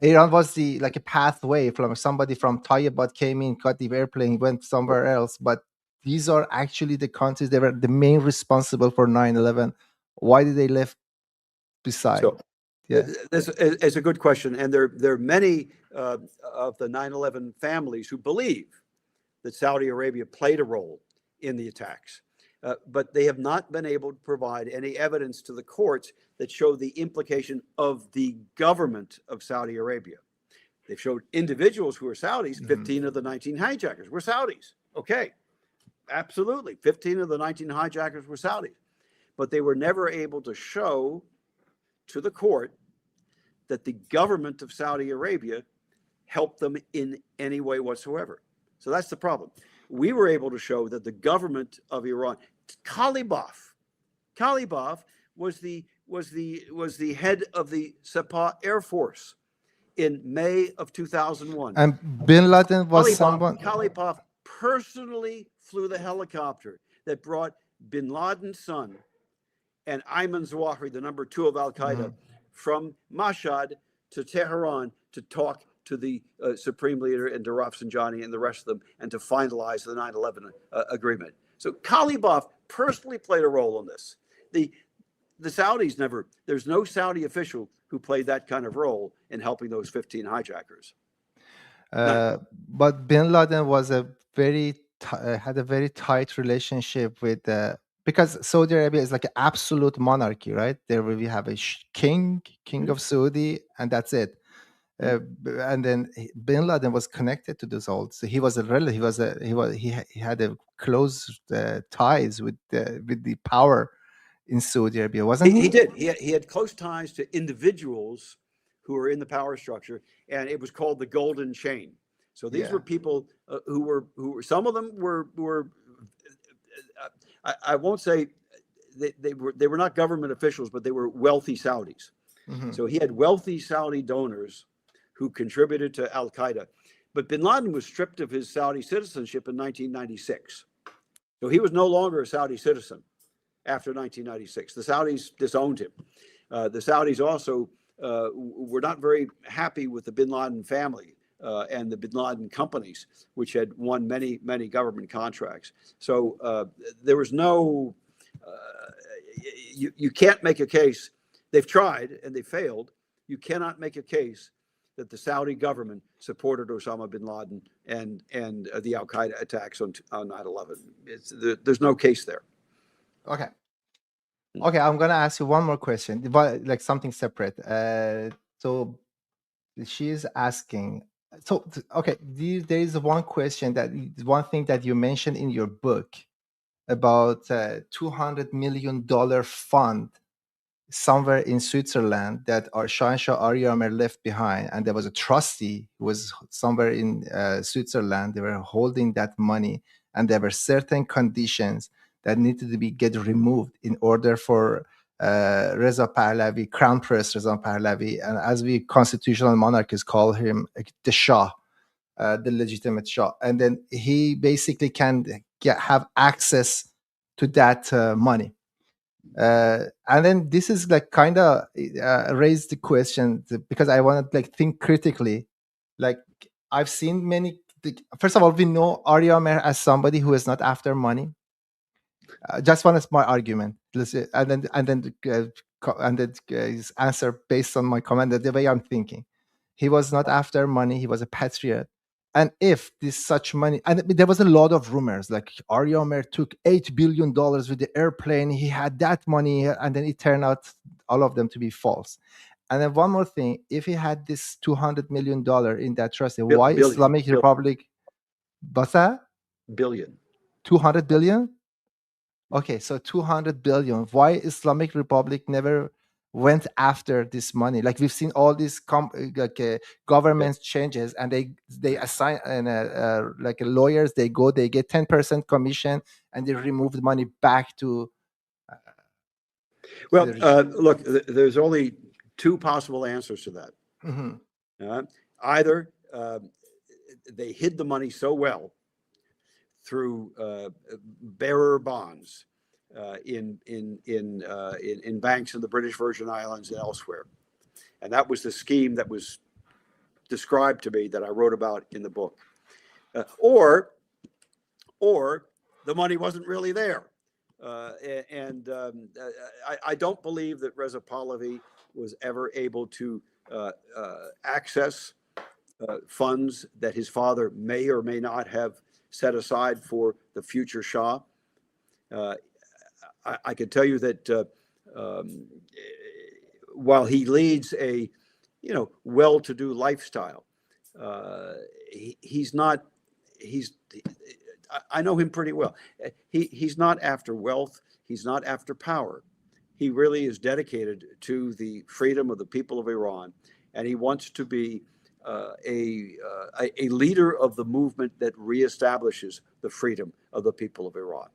Iran was a pathway from somebody from Tayyibat came in, got the airplane, went somewhere else. But these are actually the countries that were the main responsible for 9/11. Why did they left beside? So, this is a good question, and there are many of the 9/11 families who believe that Saudi Arabia played a role in the attacks. But they have not been able to provide any evidence to the courts that show the implication of the government of Saudi Arabia. They've showed individuals who are Saudis. 15 of the 19 hijackers were Saudis. Okay, absolutely. 15 of the 19 hijackers were Saudis. But they were never able to show to the court that the government of Saudi Arabia helped them in any way whatsoever. So that's the problem. We were able to show that the government of Iran, Kalibov was the head of the Sepah Air Force in May of 2001. And Bin Laden was someone. Kalibov personally flew the helicopter that brought Bin Laden's son and Ayman Zawahiri, the number 2 of Al Qaeda, from Mashhad to Tehran to talk to the Supreme Leader and to Rafsanjani and the rest of them, and to finalize the 9/11 agreement. So Kalibov personally played a role in this. the Saudis never, there's no Saudi official who played that kind of role in helping those 15 hijackers. None. But Bin Laden was a had a very tight relationship with because Saudi Arabia is like an absolute monarchy, right? There we have a king of Saudi, and that's it. And then Bin Laden was connected to this old. So he was a relative. He had a close ties with the power in Saudi Arabia, wasn't he? He did. He had close ties to individuals who were in the power structure, and it was called the Golden Chain. So these were people who were some of them were I won't say they were not government officials, but they were wealthy Saudis. Mm-hmm. So he had wealthy Saudi donors who contributed to Al Qaeda. But Bin Laden was stripped of his Saudi citizenship in 1996. So he was no longer a Saudi citizen after 1996. The Saudis disowned him. The Saudis also were not very happy with the Bin Laden family and the Bin Laden companies, which had won many, many government contracts. So there was no, you can't make a case. They've tried and they failed. You cannot make a case that the Saudi government supported Osama bin Laden and the Al Qaeda attacks on 9/11. There's no case there. Okay. Okay, I'm gonna ask you one more question, but like something separate. So she's asking. So okay, there is one question one thing that you mentioned in your book about $200 million fund somewhere in Switzerland that our Shah Ariamer left behind, and there was a trustee who was somewhere in Switzerland. They were holding that money, and there were certain conditions that needed to get removed in order for Reza Pahlavi, Crown Prince Reza Pahlavi, and as we constitutional monarchists call him, the Shah, the legitimate Shah, and then he basically can have access to that money. And then this is like kind of raised the question because I want to like think critically. Like I've seen many. First of all, we know Ariamer as somebody who is not after money. Just one is my argument. And then his answer based on my comment, the way I'm thinking. He was not after money. He was a patriot. And if this such money, and there was a lot of rumors, like Ariamer took $8 billion with the airplane. He had that money, and then it turned out all of them to be false. And then one more thing: if he had this $200 million in that trust, why Islamic Republic? What's that? Billion. 200 billion. Okay, so 200 billion. Why Islamic Republic never went after this money? Like we've seen all these government changes, and they assign like lawyers. They get 10% commission, and they remove the money back to. Well, look, there's only two possible answers to that. Mm-hmm. Either they hid the money so well through bearer bonds in banks in the British Virgin Islands and elsewhere, and that was the scheme that was described to me that I wrote about in the book, or the money wasn't really there, and I don't believe that Reza Pahlavi was ever able to access funds that his father may or may not have set aside for the future Shah. I can tell you that while he leads a well-to-do lifestyle, he's not. I know him pretty well. He's not after wealth. He's not after power. He really is dedicated to the freedom of the people of Iran, and he wants to be a leader of the movement that reestablishes the freedom of the people of Iran.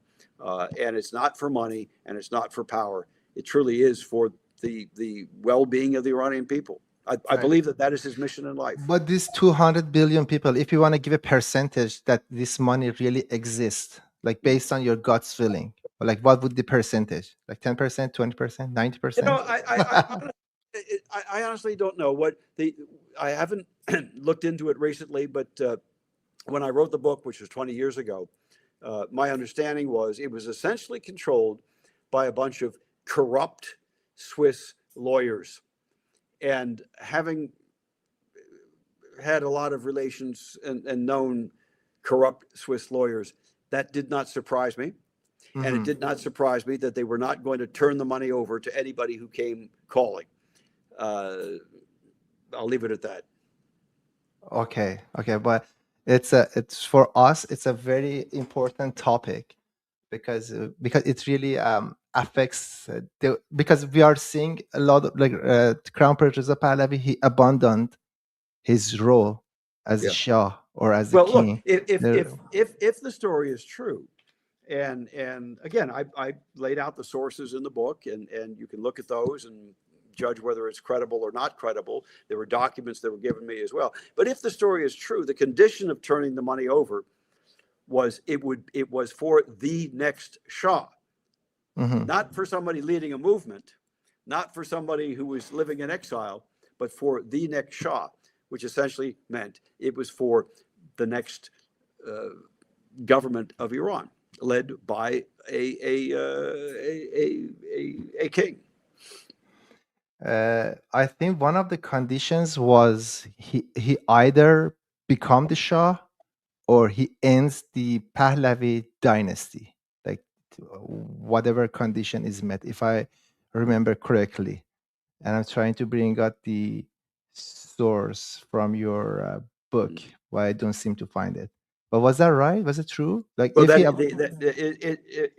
And it's not for money, and it's not for power. It truly is for the well-being of the Iranian people. I believe that is his mission in life. But these 200 billion people, if you want to give a percentage that this money really exists, like based on your gut's feeling, like what would the percentage? Like 10%, 20%, 90%? You know, I honestly don't know I haven't looked into it recently, but when I wrote the book, which was 20 years ago, my understanding was it was essentially controlled by a bunch of corrupt Swiss lawyers. And having had a lot of relations and known corrupt Swiss lawyers, that did not surprise me. And it did not surprise me that they were not going to turn the money over to anybody who came calling. I'll leave it at that. Okay, okay, but it's for us. It's a very important topic because it really affects because we are seeing a lot of like Crown Prince Reza Pahlavi. He abandoned his role as a Yeah. Shah or as a Well, look, king. if the story is true, and again, I laid out the sources in the book, and you can look at those and judge whether it's credible or not credible. There were documents that were given me as well. But if the story is true, the condition of turning the money over was it was for the next Shah, not for somebody leading a movement, not for somebody who was living in exile, but for the next Shah, which essentially meant it was for the next government of Iran, led by a king. I think one of the conditions was he either become the Shah or he ends the Pahlavi dynasty, like whatever condition is met, if I remember correctly. And I'm trying to bring out the source from your book, but I don't seem to find it. But was that right? Was it true? Like Well, if he,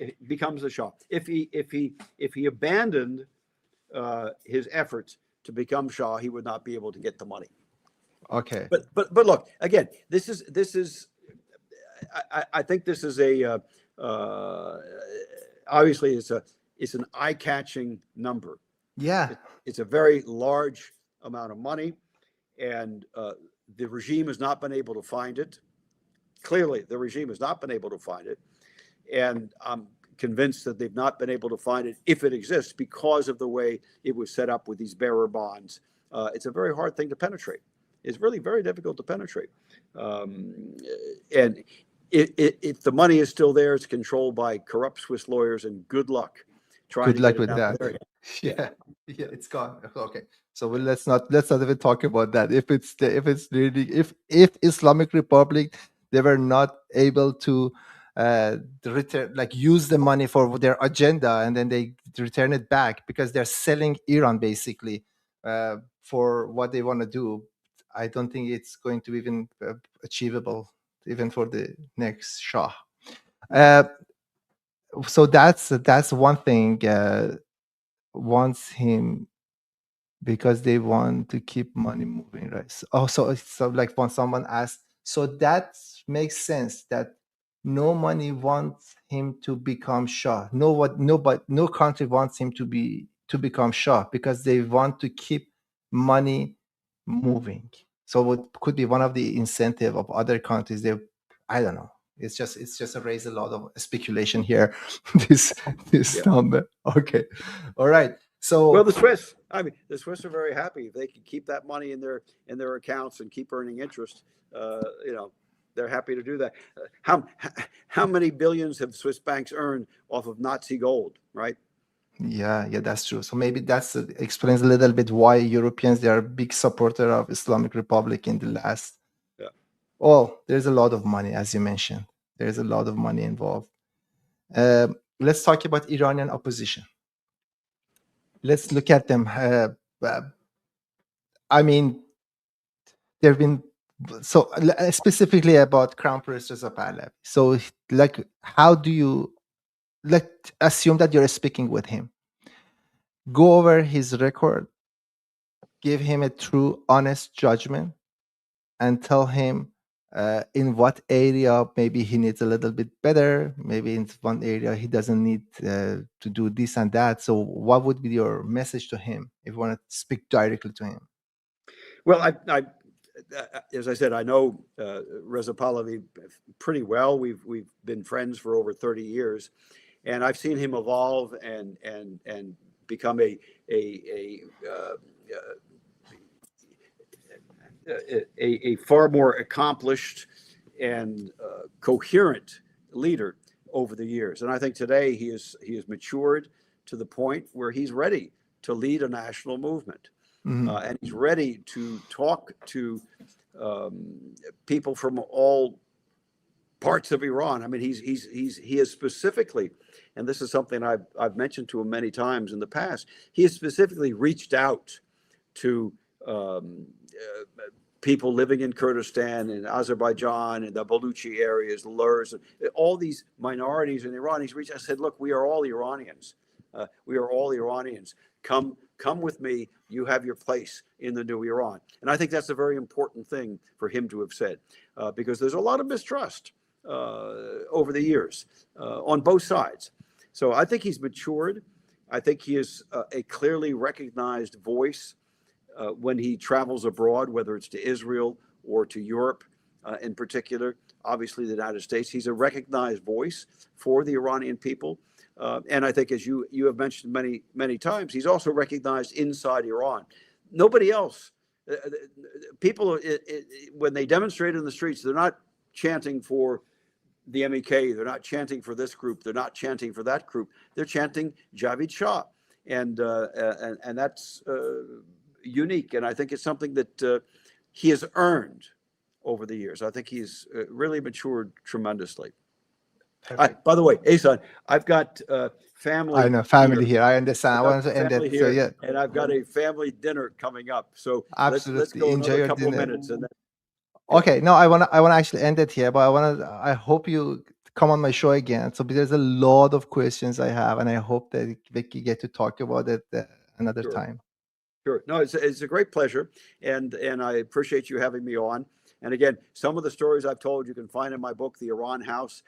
it becomes a Shah if he abandoned his efforts to become Shah, he would not be able to get the money. okay, But look, again, this is I think this is a obviously it's an eye-catching number. yeah, It's a very large amount of money, and the regime has not been able to find it. Clearly, the regime has not been able to find it, and I'm convinced that they've not been able to find it, if it exists, because of the way it was set up with these bearer bonds. It's a very hard thing to penetrate. It's really very difficult to penetrate. And if the money is still there, it's controlled by corrupt Swiss lawyers, and good luck trying good to luck get it with out that. there. Yeah, yeah, it's gone. Okay, so let's not even talk about that. If it's really if Islamic Republic, they were not able to return, like use the money for their agenda, and then they return it back because they're selling Iran basically for what they want to do. I don't think it's going to be even achievable even for the next Shah. Uh, so that's one thing. Wants him because they want to keep money moving, right? So like when someone asked, so that makes sense that no money wants him to become Shah. No country wants him to become Shah because they want to keep money moving. So it could be one of the incentive of other countries. I don't know. It's just a raise a lot of speculation here. this Yeah. number. Okay. All right. So Well, the Swiss, I mean, the Swiss are very happy if they can keep that money in their accounts and keep earning interest. They're happy to do that. How many billions have Swiss banks earned off of Nazi gold, right? yeah, that's true. So maybe that's explains a little bit why Europeans, they are a big supporter of Islamic Republic in the last. Yeah. Well, there's a lot of money, as you mentioned. There's a lot of money involved. Let's talk about Iranian opposition. Let's look at them. I mean, there have been specifically about Crown Prince Reza Pahlavi. So, like, how do you assume that you're speaking with him? Go over his record, give him a true, honest judgment, and tell him in what area maybe he needs a little bit better. Maybe in one area he doesn't need to do this and that. So, what would be your message to him if you want to speak directly to him? Well, as I said, I know Reza Pahlavi pretty well. We've been friends for over 30 years, and I've seen him evolve and become a far more accomplished and coherent leader over the years. And I think today he is matured to the point where he's ready to lead a national movement. Mhm. And he's ready to talk to people from all parts of Iran. I mean, he has specifically, and this is something I've mentioned to him many times in the past, he has specifically reached out to people living in Kurdistan and Azerbaijan and the Baluchi areas, Lurs, all these minorities in Iran. He's reached out and said, look, we are all Iranians. We are all Iranians. Come with me. You have your place in the new Iran. And I think that's a very important thing for him to have said, because there's a lot of mistrust over the years on both sides. So I think he's matured. I think he is a clearly recognized voice when he travels abroad, whether it's to Israel or to Europe in particular, obviously the United States. He's a recognized voice for the Iranian people. And I think, as you have mentioned many times, he's also recognized inside Iran. Nobody else, people, when they demonstrate in the streets, they're not chanting for the MEK, they're not chanting for this group, they're not chanting for that group, they're chanting Javid Shah. And that's unique. And I think it's something that he has earned over the years. I think he's really matured tremendously. By the way, Ehsan, I've got family. I know family here. I understand. I wanted to end it. So yeah, and I've got a family dinner coming up. So absolutely let's go enjoy another your couple dinner. Minutes and then, Okay, no, I wanna actually end it here, but I hope you come on my show again. So there's a lot of questions I have, and I hope that we can get to talk about it another time. Sure. No, it's a great pleasure, and I appreciate you having me on. And again, some of the stories I've told you can find in my book, The Iran House,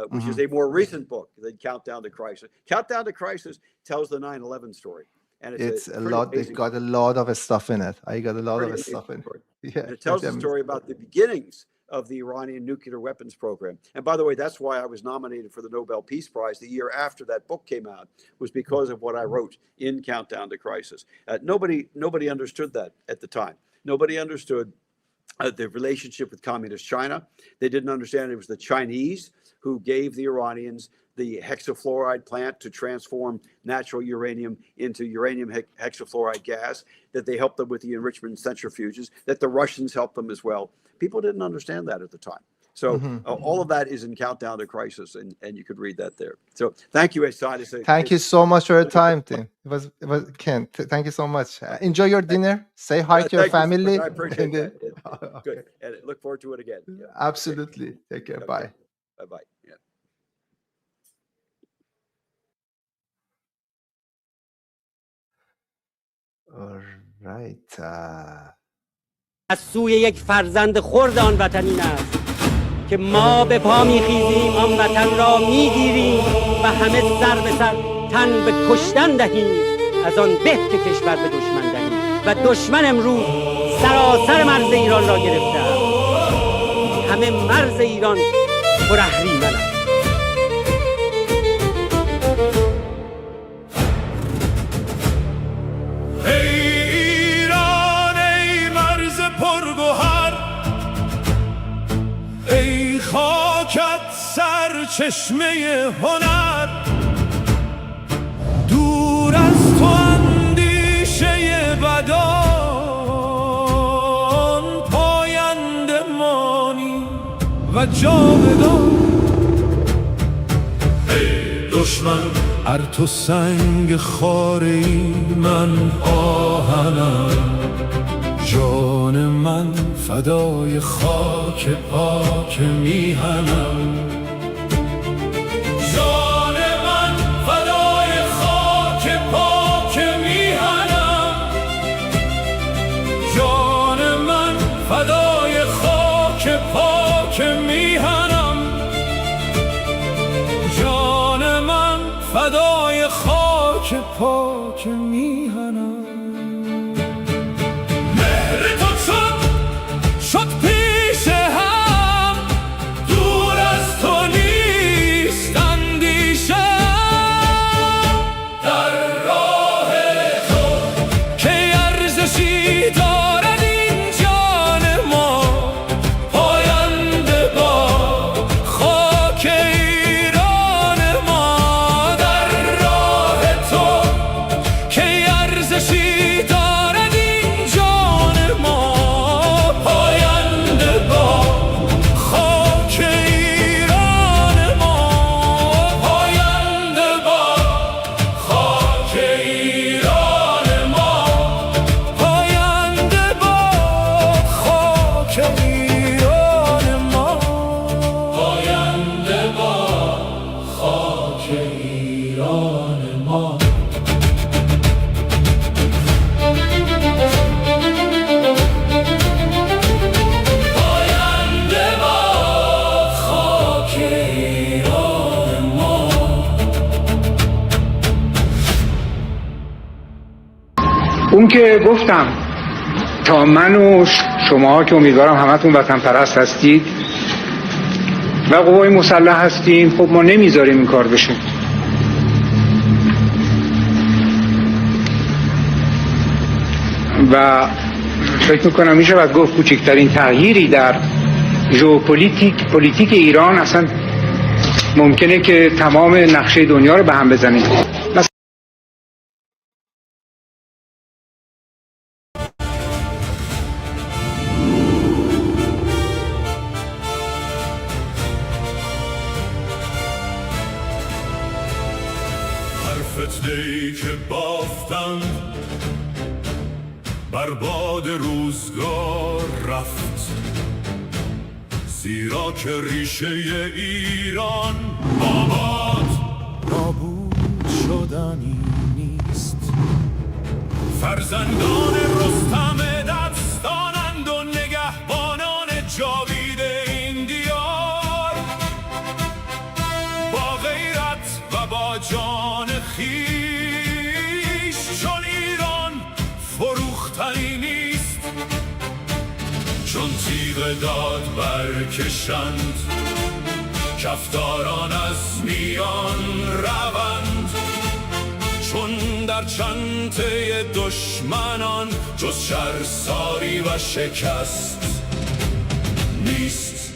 which is a more recent book than Countdown to Crisis. Countdown to Crisis tells the 9/11 story, and it's a lot. They've got a lot of stuff in it. I got a lot of stuff in it. Yeah, and it tells the story about the beginnings of the Iranian nuclear weapons program. And by the way, that's why I was nominated for the Nobel Peace Prize the year after that book came out, was because of what I wrote in Countdown to Crisis. Nobody understood that at the time. Nobody understood the relationship with communist China. They didn't understand it was the Chinese who gave the Iranians the hexafluoride plant to transform natural uranium into uranium hexafluoride gas, that they helped them with the enrichment centrifuges, that the Russians helped them as well. People didn't understand that at the time. So all of that is in Countdown to Crisis, and you could read that there. So thank you, Ehsan. Thank you so much for your time, Tim. It was Ken. Thank you so much. Enjoy your dinner. Say hi to your family. I appreciate that. Good. And look forward to it again. Yeah. Absolutely. Take care. Okay. Bye. Bye-bye. Yeah. All right. از سوی یک فرزند خرد آن وطن این است که ما به پا میخیزیم آن وطن را میگیریم و همه سر به سر تن به کشتن دهیم از آن به که کشور به دشمن دهیم و دشمن امروز سراسر مرز ایران را گرفته است. همه مرز ایران پر اهریمن است. چشمه هنر دور از تو اندیشه بدان پاینده مانی و جاودان ای دشمن ار تو سنگ خاری من آهنم جان من فدای خاک پاک میهنم فدای خاک پاک میهنم مهر تو شد پیش هم دور از تو نیست اندیشه در راه تو که ارزشی دارد این جان ما پاینده با خاک ایران ما در راه تو که ما پاینده باد خاک ایران ما. اون که گفتم تا من و شما که امیدوارم همتون وطن پرست هستید و قوای مسلح هستیم، خب ما نمیذاریم این کار بشه. و فکر میکنم میشه باید گفت کوچکترین تغییری در پلیتیک ایران اصلا ممکنه که تمام نقشه دنیا رو به هم بزنه. فتنه‌ای که بافتند بر باد روزگار رفت، زیرا که ریشه ایران آباد نابود شدنی نیست. فرزندان رستم دستانند و نگهبانان جاوید این دیار، با غیرت و با جان خیش چون ایران فروختنی نیست. چون تیغ داد برکشند کفتاران از میان روند، چون در چنته دشمنان جز شرساری و شکست نیست.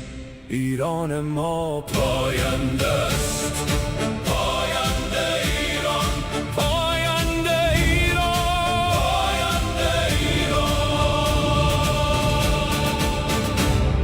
ایران ما پاینده است.